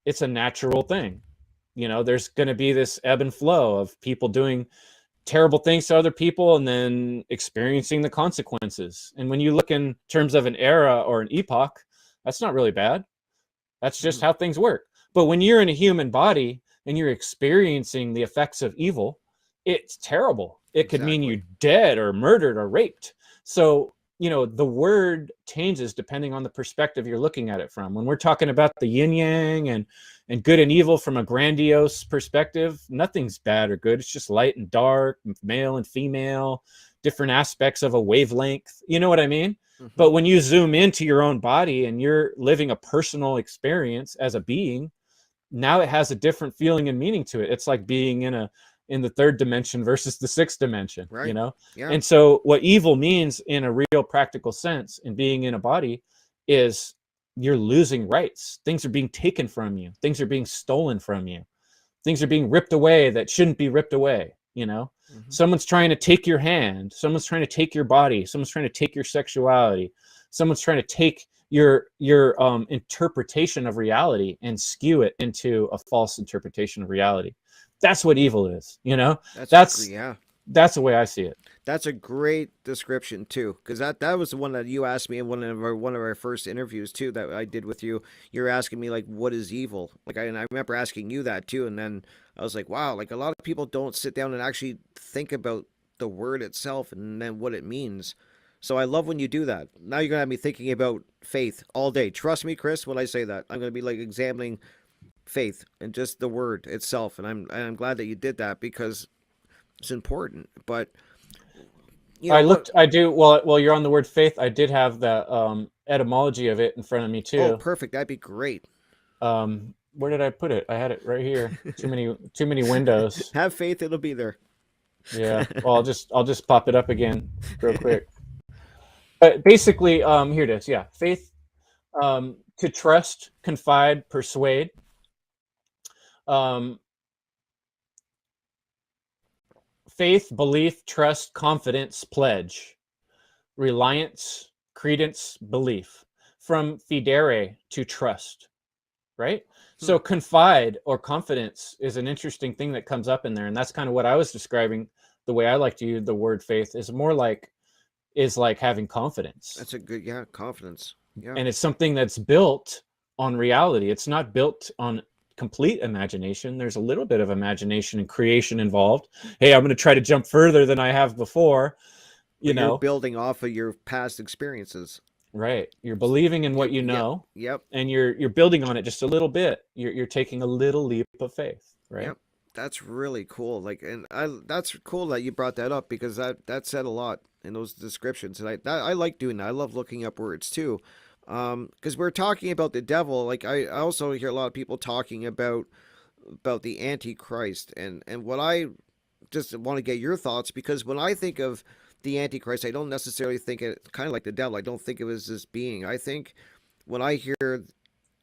It's a natural thing. There's going to be this ebb and flow of people doing terrible things to other people and then experiencing the consequences. And when you look in terms of an era or an epoch, that's not really bad. That's just how things work. But when you're in a human body, and you're experiencing the effects of evil, it's terrible. It could mean Exactly. you're dead or murdered or raped. So, the word changes depending on the perspective you're looking at it from. When we're talking about the yin yang and good and evil from a grandiose perspective, nothing's bad or good. It's just light and dark, male and female, different aspects of a wavelength. You know what I mean? But when you zoom into your own body and you're living a personal experience as a being, now it has a different feeling and meaning to it. It's like being in the third dimension versus the sixth dimension, Right. Yeah. And so what evil means in a real practical sense in being in a body is you're losing rights. Things are being taken from you. Things are being stolen from you. Things are being ripped away that shouldn't be ripped away. Someone's trying to take your hand. Someone's trying to take your body. Someone's trying to take your sexuality. Someone's trying to take your interpretation of reality and skew it into a false interpretation of reality. That's what evil is. That's the way I see it. That's a great description too, because that was the one that you asked me in one of our first interviews too that I did with you. You're asking me like, what is evil? Like, and I remember asking you that too, and then I was like, wow, like a lot of people don't sit down and actually think about the word itself and then what it means. So I love when you do that. Now you're gonna have me thinking about faith all day. Trust me, Chris, when I say that, I'm gonna be like examining faith and just the word itself, and I'm glad that you did that because it's important. But I do while you're on the word faith, I did have the etymology of it in front of me too. Oh, perfect. That'd be great. Where did I put it? I had it right here. Too many windows. Have faith, it'll be there. Yeah. Well, I'll just pop it up again real quick. But basically, here it is. Yeah. Faith, to trust, confide, persuade. Faith, belief, trust, confidence, pledge, reliance, credence, belief. From fidere, to trust, right? So confide or confidence is an interesting thing that comes up in there, and that's kind of what I was describing. The way I like to use the word faith is more like having confidence. That's a good, confidence. Yeah. And it's something that's built on reality. It's not built on complete imagination. There's a little bit of imagination and creation involved. Hey, I'm going to try to jump further than I have before. You're building off of your past experiences. Right. You're believing in what you know. Yep. And you're building on it just a little bit. You're taking a little leap of faith, right? Yep. That's really cool. That's cool that you brought that up because that said a lot in those descriptions. And I like doing that. I love looking up words too. Because we're talking about the devil. Like I also hear a lot of people talking about the Antichrist and what I just want to get your thoughts, because when I think of the Antichrist, I don't necessarily think it kind of like the devil. I don't think of it as this being. I think when I hear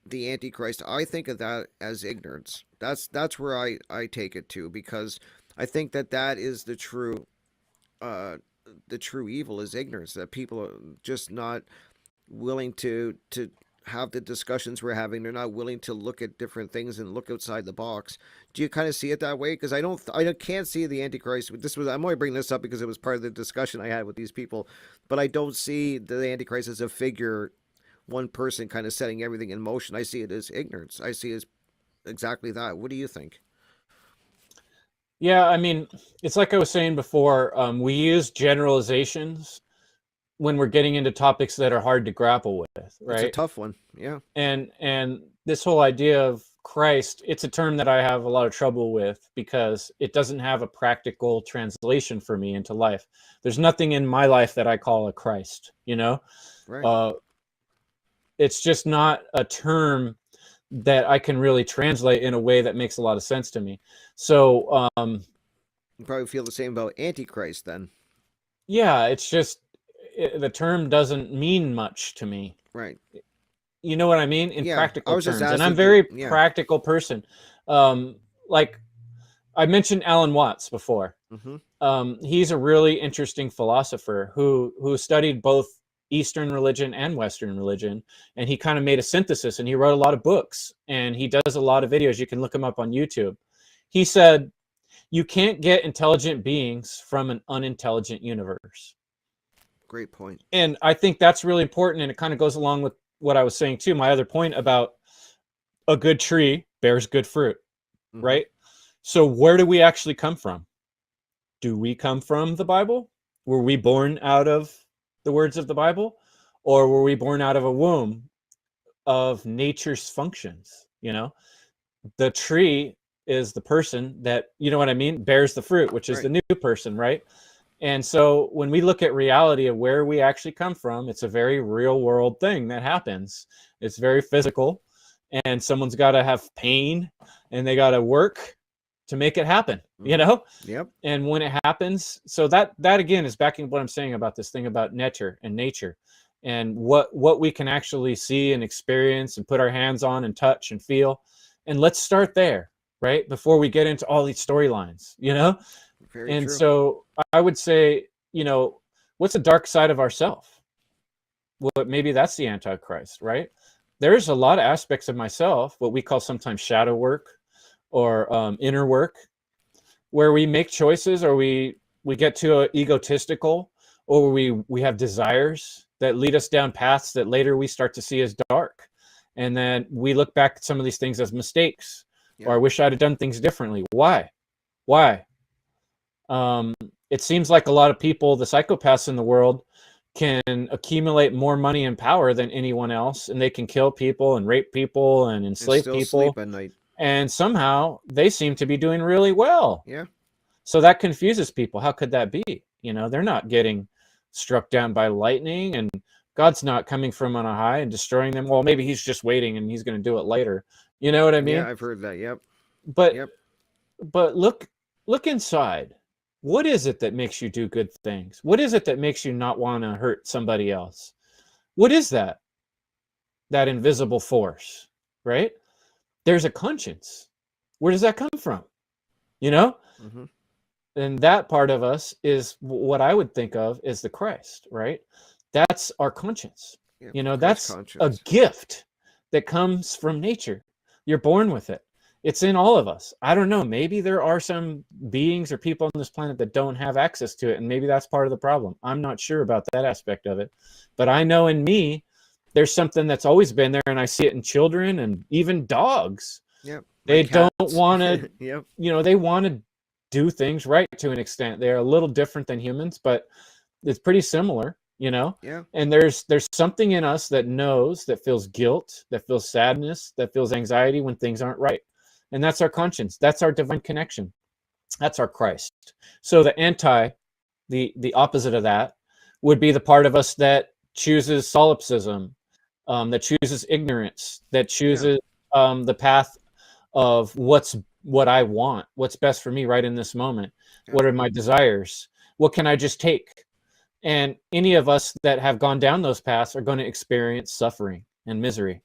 the Antichrist, I think of that as ignorance. That's where I take it to, because I think that is the true evil is ignorance, that people are just not willing to have the discussions we're having. They're not willing to look at different things and look outside the box. Do you kind of see it that way? Because I can't see the Antichrist. I'm only bringing this up because it was part of the discussion I had with these people, but I don't see the Antichrist as a figure, one person kind of setting everything in motion. I see it as ignorance. I see it as exactly that. What do you think? Yeah, I mean, it's like I was saying before, we use generalizations when we're getting into topics that are hard to grapple with, right? It's a tough one. Yeah. And this whole idea of Christ, it's a term that I have a lot of trouble with because it doesn't have a practical translation for me into life. There's nothing in my life that I call a Christ, Right. It's just not a term that I can really translate in a way that makes a lot of sense to me. So you probably feel the same about Antichrist then. Yeah, it's just the term doesn't mean much to me. Right. You know what I mean? In practical terms. And I'm a very practical person. Like I mentioned Alan Watts before. Mm-hmm. He's a really interesting philosopher who studied both Eastern religion and Western religion. And he kind of made a synthesis, and he wrote a lot of books, and he does a lot of videos. You can look him up on YouTube. He said, you can't get intelligent beings from an unintelligent universe. Great point. And I think that's really important. And it kind of goes along with what I was saying too. My other point about a good tree bears good fruit, right? So where do we actually come from? Do we come from the Bible? Were we born out of the words of the Bible? Or were we born out of a womb of nature's functions? The tree is the person that, you know what I mean, bears the fruit, which is Right. the new person, right? And so when we look at reality of where we actually come from, it's a very real world thing that happens. It's very physical, and someone's got to have pain and they got to work to make it happen, Yep. And when it happens, so that again is backing what I'm saying about this thing about nature and what we can actually see and experience and put our hands on and touch and feel. And let's start there, right? Before we get into all these storylines, Very And true. so I would say, what's the dark side of ourself? Well, maybe that's the Antichrist, right? There's a lot of aspects of myself, what we call sometimes shadow work or inner work, where we make choices or we get too egotistical, or we have desires that lead us down paths that later we start to see as dark. And then we look back at some of these things as mistakes, or I wish I'd have done things differently. Why? It seems like a lot of people, the psychopaths in the world, can accumulate more money and power than anyone else, and they can kill people and rape people and enslave still people. sleep at night. And somehow they seem to be doing really well. Yeah. So that confuses people. How could that be? They're not getting struck down by lightning, and God's not coming from on a high and destroying them. Well, maybe he's just waiting and he's going to do it later. You know what I mean? Yeah, I've heard that. Yep. But Yep. but look inside. What is it that makes you do good things? What is it that makes you not want to hurt somebody else? What is that? That invisible force, right? There's a conscience. Where does that come from? Mm-hmm. And that part of us is what I would think of as the Christ, right? That's our conscience. Yeah, That's a conscience. gift that comes from nature. You're born with it. It's in all of us. I don't know. Maybe there are some beings or people on this planet that don't have access to it, and maybe that's part of the problem. I'm not sure about that aspect of it. But I know in me, there's something that's always been there, and I see it in children and even dogs. Yep. They Like don't cats. want to, Yep. they want to do things right to an extent. They're a little different than humans, but it's pretty similar, Yeah. And there's something in us that knows, that feels guilt, that feels sadness, that feels anxiety when things aren't right. And that's our conscience. That's our divine connection. That's our Christ. So the opposite of that would be the part of us that chooses solipsism, that chooses ignorance, that chooses the path of what I want, what's best for me right in this moment. Yeah. What are my desires? What can I just take? And any of us that have gone down those paths are going to experience suffering and misery.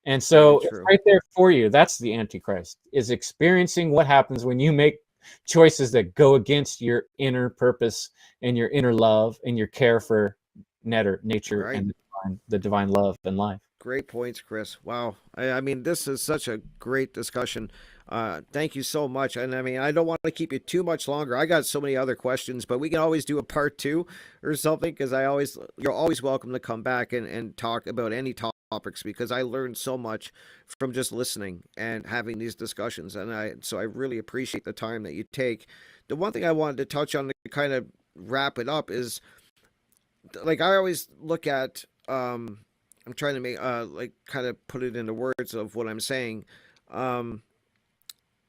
And so it's right there for you. That's the Antichrist, is experiencing what happens when you make choices that go against your inner purpose and your inner love and your care for nature Right. and the divine love and life. Great points, Chris. Wow. I mean, this is such a great discussion. Thank you so much. And I mean, I don't want to keep you too much longer. I got so many other questions, but we can always do a part 2 or something, because you're always welcome to come back and talk about any topics, because I learned so much from just listening and having these discussions. And so I really appreciate the time that you take. The one thing I wanted to touch on to kind of wrap it up is, like, I always look at, I'm trying to make like kind of put it into words of what I'm saying.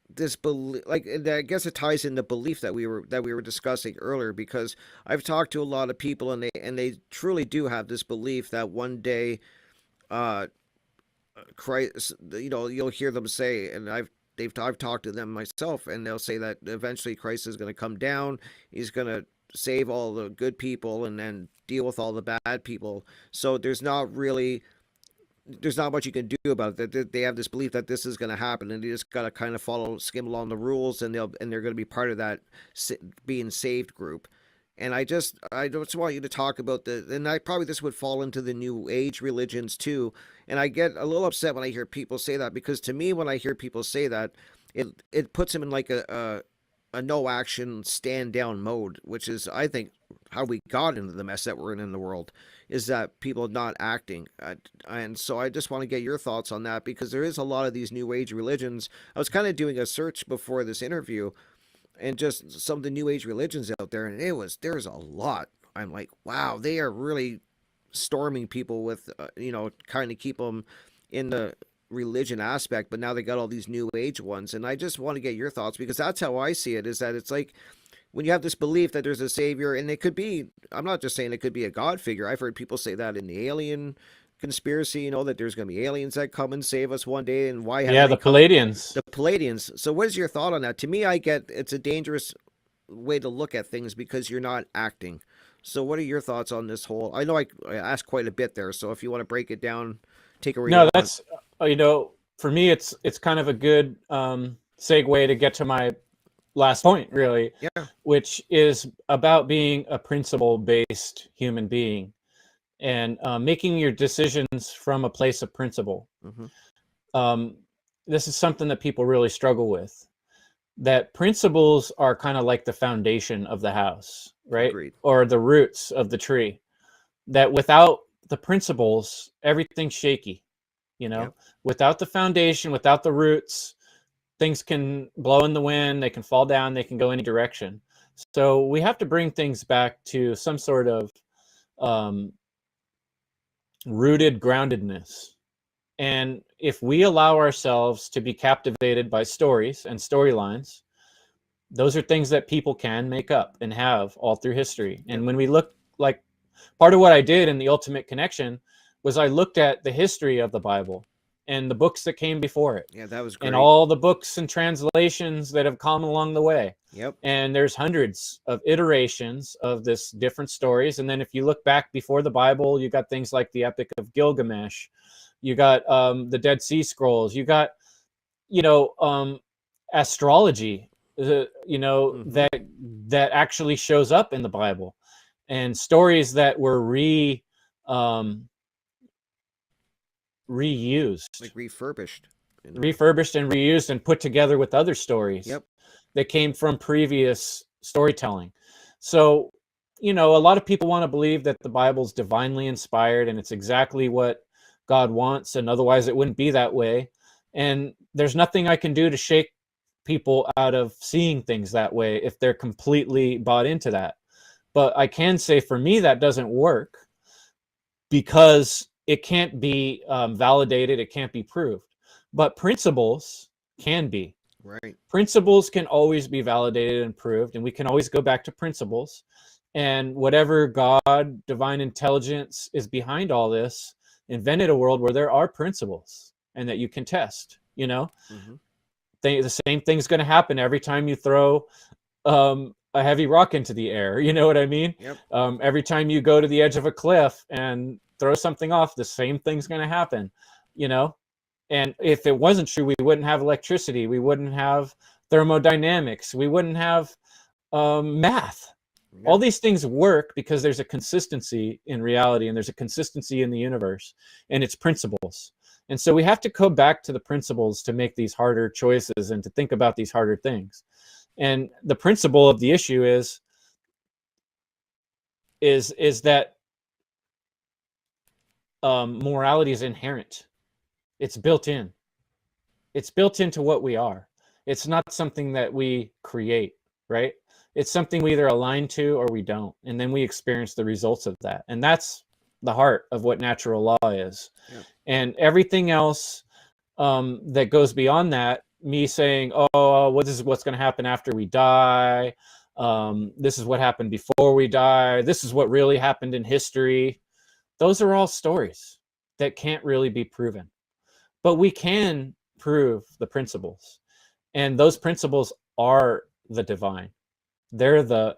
This belief, like, and I guess it ties in the belief that we were discussing earlier, because I've talked to a lot of people, and they truly do have this belief that one day, Christ, you'll hear them say, and I've talked to them myself, and they'll say that eventually Christ is going to come down. He's going to save all the good people and then deal with all the bad people. So there's not much you can do about it. They have this belief that this is going to happen, and you just got to kind of skim along the rules, and they're going to be part of that being saved group. And I just want you to talk about this would fall into the new age religions too. And I get a little upset when I hear people say that, because to me, when I hear people say that, it puts them in like a no action, stand down mode, which is, I think, we got into the mess that we're in the world, is that people not acting. And so I just want to get your thoughts on that, because there is a lot of these new age religions. I was kind of doing a search before this interview, and just some of the new age religions out there, and there's a lot. I'm like, wow, they are really storming people with, kind of keep them in the religion aspect, but now they got all these new age ones. And I just want to get your thoughts, because that's how I see it, is that it's like, when you have this belief that there's a savior, and it could be, I'm not just saying it could be a God figure. I've heard people say that in the alien conspiracy, that there's going to be aliens that come and save us one day, and why haven't the they come? Palladians. The Palladians. So what is your thought on that? To me, I get it's a dangerous way to look at things, because you're not acting. So what are your thoughts on this whole? I know I asked quite a bit there, so if you want to break it down, take a read. No, that's for me, it's kind of a good segue to get to my last point, really, which is about being a principle-based human being, and making your decisions from a place of principle. This is something that people really struggle with. That principles are kind of like the foundation of the house, right? Agreed. Or the roots of the tree. That without the principles, everything's shaky. Without the foundation, without the roots, things can blow in the wind, they can fall down, they can go any direction. So we have to bring things back to some sort of rooted groundedness. And if we allow ourselves to be captivated by stories and storylines, those are things that people can make up and have all through history. And when we look, like, part of what I did in the Ultimate Connection was I looked at the history of the Bible and the books that came before it. Yeah, that was great. And all the books and translations that have come along the way. Yep. And there's hundreds of iterations of this different stories. And then if you look back before the Bible, you got things like the Epic of Gilgamesh. You got the Dead Sea Scrolls. You got, astrology, that actually shows up in the Bible, and stories that were reused, like refurbished and reused and put together with other stories that came from previous storytelling. So, a lot of people want to believe that the Bible's divinely inspired and it's exactly what God wants, and otherwise it wouldn't be that way. And there's nothing I can do to shake people out of seeing things that way if they're completely bought into that. But I can say, for me, that doesn't work, because it can't be validated, it can't be proved. But principles can be. Right. Principles can always be validated and proved, and we can always go back to principles. And whatever God, divine intelligence is behind all this, invented a world where there are principles and that you can test. The same thing's going to happen every time you throw a heavy rock into the air. You know what I mean? Yep. Every time you go to the edge of a cliff and throw something off, the same thing's going to happen. And if it wasn't true, we wouldn't have electricity, we wouldn't have thermodynamics, we wouldn't have math. All these things work because there's a consistency in reality, and there's a consistency in the universe, and it's principles. And so we have to go back to the principles to make these harder choices and to think about these harder things. And the principle of the issue is that morality is inherent. It's built in. It's built into what we are. It's not something that we create, right? It's something we either align to or we don't. And then we experience the results of that. And that's the heart of what natural law is. Yeah. And everything else that goes beyond that, me saying, this is what's going to happen after we die. This is what happened before we die. This is what really happened in history. Those are all stories that can't really be proven. But we can prove the principles. And those principles are the divine. They're the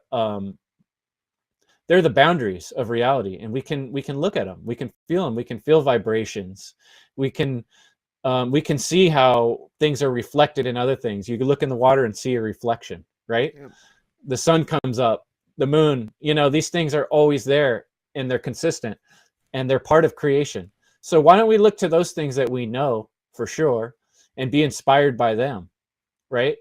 boundaries of reality, and we can look at them, we can feel them, we can feel vibrations, we can see how things are reflected in other things. You can look in the water and see a reflection, right? Yeah. The sun comes up, the moon, these things are always there, and they're consistent, and they're part of creation. So why don't we look to those things that we know for sure and be inspired by them, right?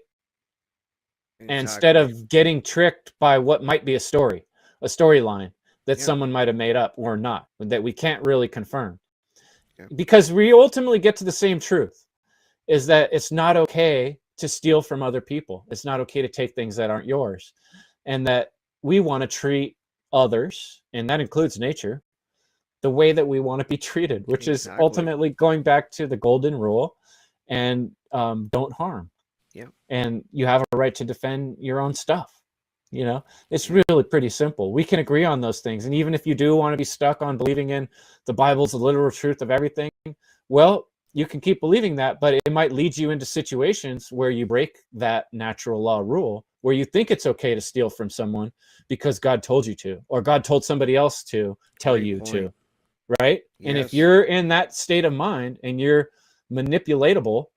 Exactly. Instead of getting tricked by what might be a story a storyline that Yeah. someone might have made up or not, that we can't really confirm. Yeah. Because we ultimately get to the same truth, is that it's not okay to steal from other people. It's not okay to take things that aren't yours. And that we want to treat others, and that includes nature, the way that we want to be treated, which is Exactly. ultimately going back to the golden rule, and don't harm. Yeah. And you have a right to defend your own stuff. You know, it's Yeah. really pretty simple. We can agree on those things. And even if you do want to be stuck on believing in the Bible's the literal truth of everything, well, you can keep believing that, but it might lead you into situations where you break that natural law rule, where you think it's okay to steal from someone because God told you to, or God told somebody else to tell Great you point. to, right? And if Yes. you're in that state of mind and you're manipulatable,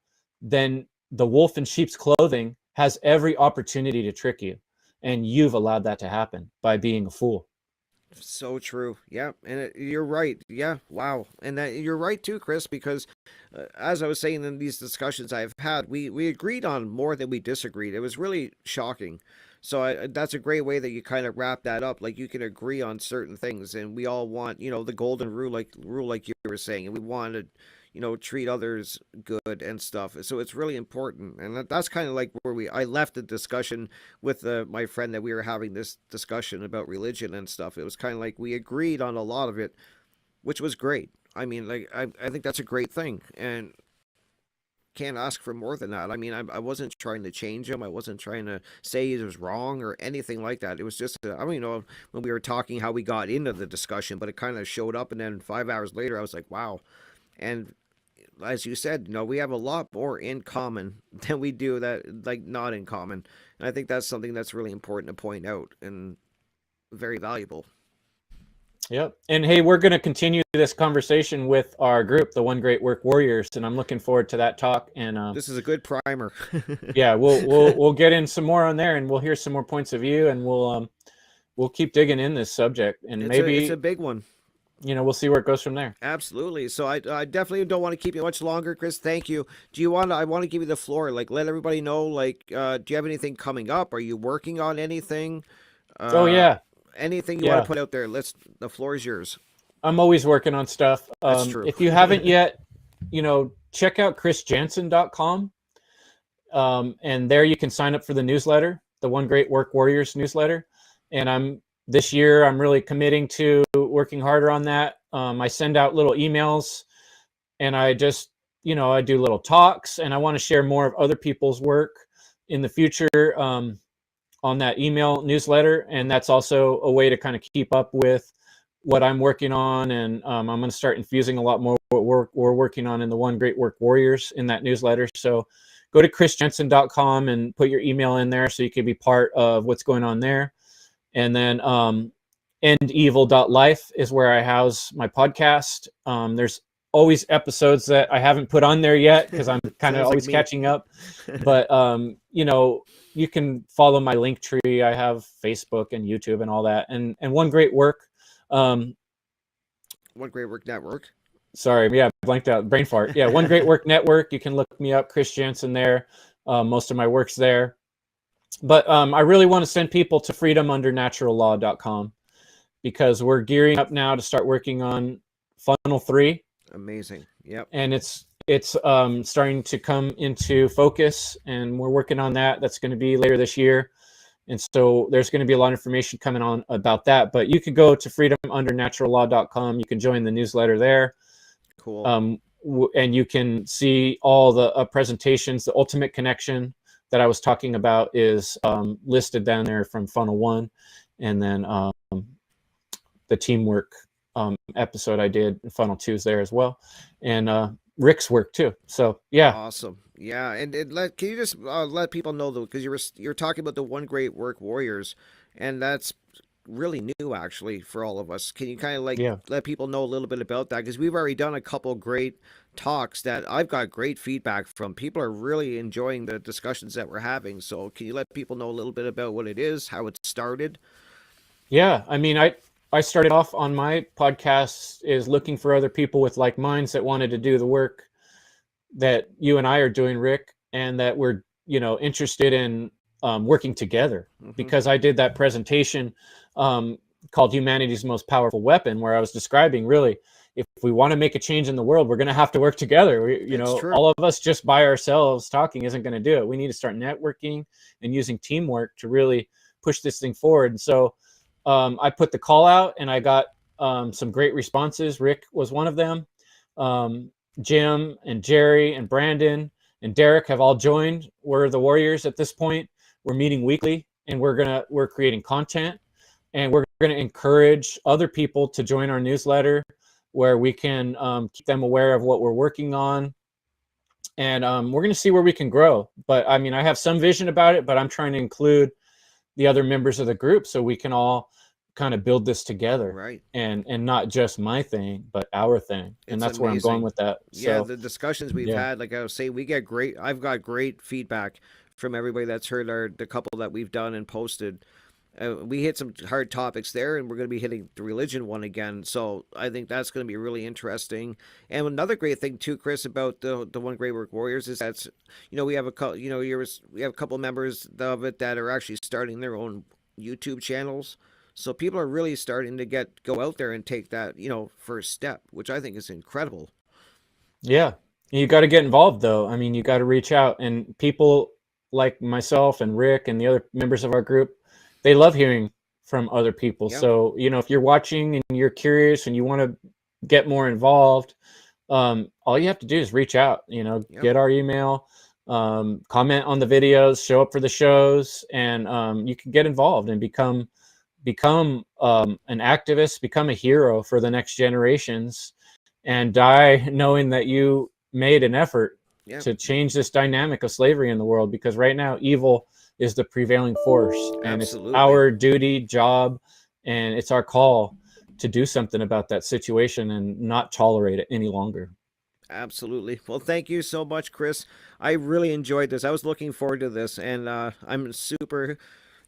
then the wolf in sheep's clothing has every opportunity to trick you. And you've allowed that to happen by being a fool. So true. Yeah, and you're right. Yeah, wow. And that you're right too, Chris, because as I was saying in these discussions I've had, we agreed on more than we disagreed. It was really shocking. So that's a great way that you kind of wrap that up. Like you can agree on certain things, and we all want, the golden rule, like you were saying, and we want to, treat others good and stuff. So it's really important, and that's kind of like where I left the discussion with my friend, that we were having this discussion about religion and stuff. It was kind of like we agreed on a lot of it, which was great. I mean, like I think that's a great thing, and can't ask for more than that. I mean, I wasn't trying to change him. I wasn't trying to say he was wrong or anything like that. It was just, I don't even know when we were talking how we got into the discussion, but it kind of showed up, and then 5 hours later, I was like, wow. And as you said, we have a lot more in common than we do that, like, not in common. And I think that's something that's really important to point out and very valuable. Yep. And hey, we're going to continue this conversation with our group, the One Great Work Warriors, and I'm looking forward to that talk. And This is a good primer. yeah, we'll get in some more on there, and we'll hear some more points of view, and we'll keep digging in this subject, and maybe it's a big one. We'll see where it goes from there. Absolutely. So I definitely don't want to keep you much longer, Chris. Thank you. I want to give you the floor. Like, let everybody know, like, do you have anything coming up? Are you working on anything? Oh yeah. Anything you want to put out there? The floor is yours. I'm always working on stuff. That's true. If you haven't yet, check out chrisjansen.com. And there you can sign up for the newsletter, the One Great Work Warriors newsletter. And this year I'm really committing to working harder on that. I send out little emails, and I just, I do little talks, and I want to share more of other people's work in the future on that email newsletter. And that's also a way to kind of keep up with what I'm working on. And I'm going to start infusing a lot more what we're working on in the One Great Work Warriors in that newsletter. So go to chrisjansen.com and put your email in there so you can be part of what's going on there. And then endevil.life is where I house my podcast. There's always episodes that I haven't put on there yet because I'm kind of always catching up. But, you can follow my link tree. I have Facebook and YouTube and all that. And One Great Work. One Great Work Network. Sorry, yeah, blanked out, brain fart. Yeah, One Great Work Network. You can look me up, Chris Jansen there. Most of my work's there. But I really want to send people to freedomundernaturallaw.com because we're gearing up now to start working on Funnel 3. Amazing. Yep. And it's starting to come into focus, and we're working on that. That's going to be later this year. And so there's going to be a lot of information coming on about that. But you can go to freedomundernaturallaw.com. You can join the newsletter there. Cool. And you can see all the presentations. The Ultimate Connection that I was talking about is listed down there from Funnel 1. And then the teamwork episode I did in Funnel 2 is there as well. And Rick's work too. So yeah. Awesome. Yeah. And can you just let people know, though, because you're talking about the One Great Work Warriors, and that's really new actually for all of us. Can you kind of let people know a little bit about that? Because we've already done a couple great talks that I've got great feedback from. People are really enjoying the discussions that we're having. So can you let people know a little bit about what it is, how it started? Yeah. I mean, I started off on my podcast is looking for other people with like minds that wanted to do the work that you and I are doing, Rick, and that we're, interested in working together. Because I did that presentation called Humanity's Most Powerful Weapon, where I was describing really, if we want to make a change in the world, we're going to have to work together. True. All of us just by ourselves talking isn't going to do it. We need to start networking and using teamwork to really push this thing forward. And so I put the call out, and I got some great responses. Rick was one of them. Jim and Jerry and Brandon and Derek have all joined. We're the Warriors at this point. We're meeting weekly, and we're creating content, and we're going to encourage other people to join our newsletter, where we can keep them aware of what we're working on. And we're going to see where we can grow. But I mean, I have some vision about it, but I'm trying to include the other members of the group so we can all kind of build this together, right? And not just my thing, but our thing. And that's where I'm going with that. Yeah, the discussions we've had, like I was saying, I've got great feedback from everybody that's heard the couple that we've done and posted. We hit some hard topics there, and we're going to be hitting the religion one again. So I think that's going to be really interesting. And another great thing too, Chris, about the One Great Work Warriors is that's, we have a couple members of it that are actually starting their own YouTube channels. So people are really starting to go out there and take that, first step, which I think is incredible. Yeah. You got to get involved though. I mean, you got to reach out, and people like myself and Rick and the other members of our group, they love hearing from other people. Yep. So, if you're watching and you're curious and you want to get more involved, all you have to do is reach out, yep. Get our email, comment on the videos, show up for the shows, and you can get involved and become an activist, become a hero for the next generations, and die knowing that you made an effort to change this dynamic of slavery in the world, because right now evil is the prevailing force. And Absolutely. It's our duty, job, and it's our call to do something about that situation and not tolerate it any longer. Absolutely. Well, thank you so much, Chris. I really enjoyed this. I was looking forward to this, and I'm super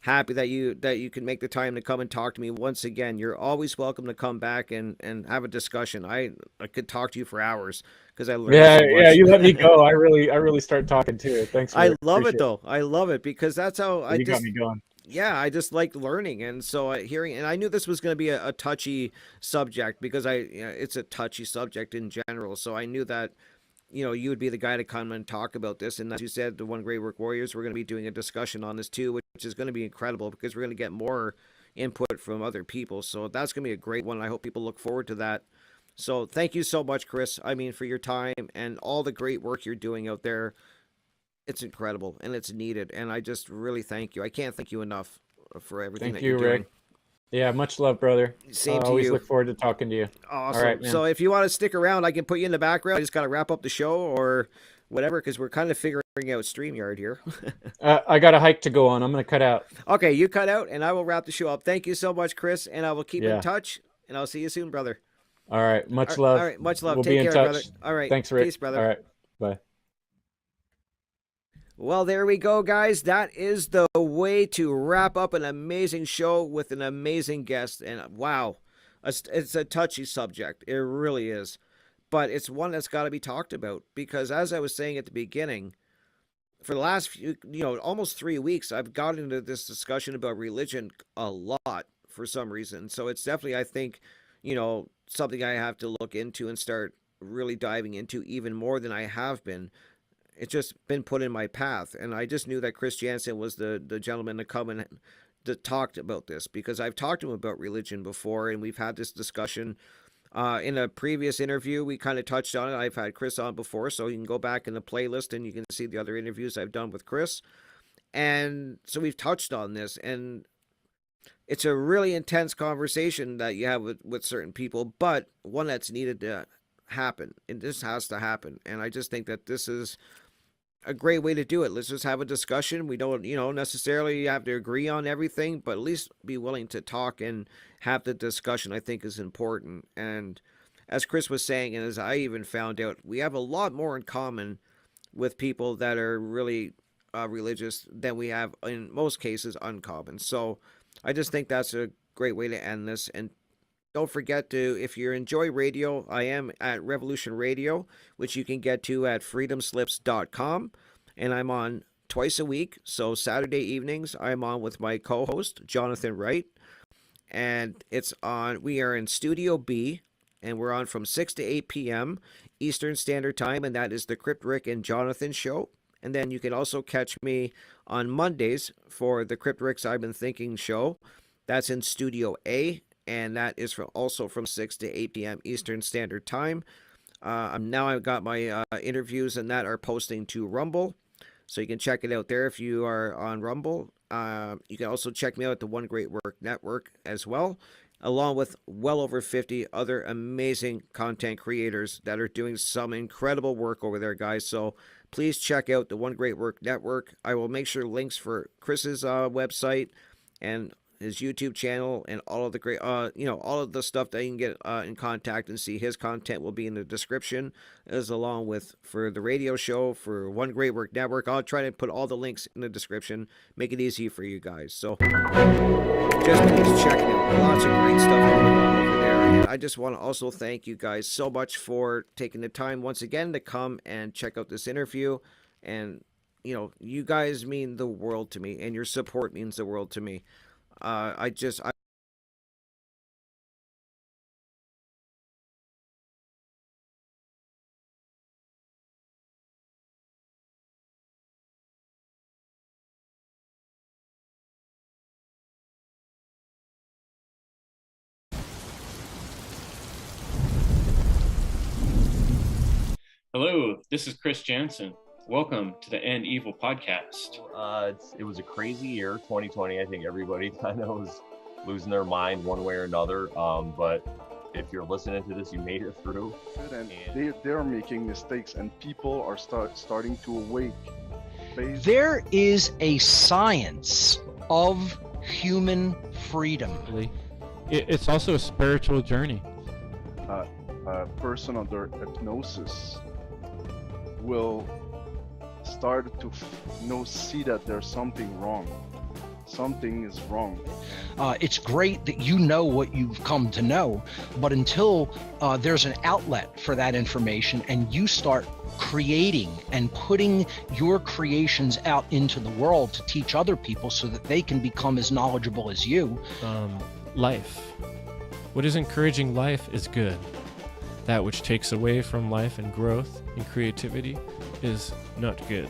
happy that you can make the time to come and talk to me once again. You're always welcome to come back and have a discussion. I could talk to you for hours because I learned so much. Yeah, you let me go. I really start talking too. Thanks. I love it though. I love it because that's how got me going. Yeah, I just like learning, and so hearing, and I knew this was going to be a touchy subject because it's a touchy subject in general. So I knew that you would be the guy to come and talk about this. And as you said, the One Great Work Warriors, we're going to be doing a discussion on this too, which is going to be incredible because we're going to get more input from other people. So that's going to be a great one. I hope people look forward to that. So thank you so much, Chris. I mean, for your time and all the great work you're doing out there. It's incredible and it's needed. And I just really thank you. I can't thank you enough for everything that you're doing. Rick. Yeah, much love, brother. Same to you. Always look forward to talking to you. Awesome. All right, man. So if you want to stick around, I can put you in the background. I just got to wrap up the show or whatever because we're kind of figuring out StreamYard here. I got a hike to go on. I'm going to cut out. Okay, you cut out and I will wrap the show up. Thank you so much, Chris, and I will keep in touch, and I'll see you soon, brother. All right. Much love. All right. Much love. We'll Take be care, in touch. Brother. All right. Thanks, Rick. Peace, brother. All right. Bye. Well, there we go, guys. That is the way to wrap up an amazing show with an amazing guest. And wow, it's a touchy subject. It really is. But it's one that's got to be talked about because as I was saying at the beginning, for the last few, almost 3 weeks, I've gotten into this discussion about religion a lot for some reason. So it's definitely, I think, something I have to look into and start really diving into even more than I have been. It's just been put in my path. And I just knew that Chris Jansen was the gentleman to come and to talk about this because I've talked to him about religion before and we've had this discussion. In a previous interview, we kind of touched on it. I've had Chris on before, so you can go back in the playlist and you can see the other interviews I've done with Chris. And so we've touched on this, and it's a really intense conversation that you have with certain people, but one that's needed to happen. And this has to happen. And I just think that this is a great way to do it. Let's just have a discussion. We don't, necessarily have to agree on everything, but at least be willing to talk and have the discussion, I think, is important. And as Chris was saying, and as I even found out, we have a lot more in common with people that are really religious than we have, in most cases, uncommon. So I just think that's a great way to end this. And don't forget to, if you enjoy radio, I am at Revolution Radio, which you can get to at freedomslips.com. And I'm on twice a week. So Saturday evenings, I'm on with my co-host, Jonathan Wright. and we are in Studio B, and we're on from 6 to 8 p.m. Eastern Standard Time, and that is the Crypt, Rick, and Jonathan show. And then you can also catch me on Mondays for the Crypt, Rick's Ive Been Thinking show. That's in Studio A, and that is also from 6 to 8 p.m. Eastern Standard Time. Now I've got my interviews and that are posting to Rumble, so you can check it out there if you are on Rumble. You can also check me out at the One Great Work Network as well, along with well over 50 other amazing content creators that are doing some incredible work over there, guys. So please check out the One Great Work Network. I will make sure links for Chris's website and his YouTube channel and all of the great, all of the stuff that you can get in contact and see his content will be in the description, as along with for the radio show, for One Great Work Network. I'll try to put all the links in the description, make it easy for you guys. So just please check it out. Lots of great stuff going on over there. And I just want to also thank you guys so much for taking the time once again to come and check out this interview. And, you guys mean the world to me, and your support means the world to me. Hello, this is Chris Jansen. Welcome to the End Evil podcast. It was a crazy year, 2020. I think everybody kind of was losing their mind one way or another. But if you're listening to this, you made it through. And they're making mistakes, and people are starting to awake. There is a science of human freedom. It's also a spiritual journey. A person under hypnosis will start to see that there's something wrong. Something is wrong. It's great that you know what you've come to know, but until there's an outlet for that information and you start creating and putting your creations out into the world to teach other people so that they can become as knowledgeable as you. Life. What is encouraging life is good. That which takes away from life and growth and creativity is not good.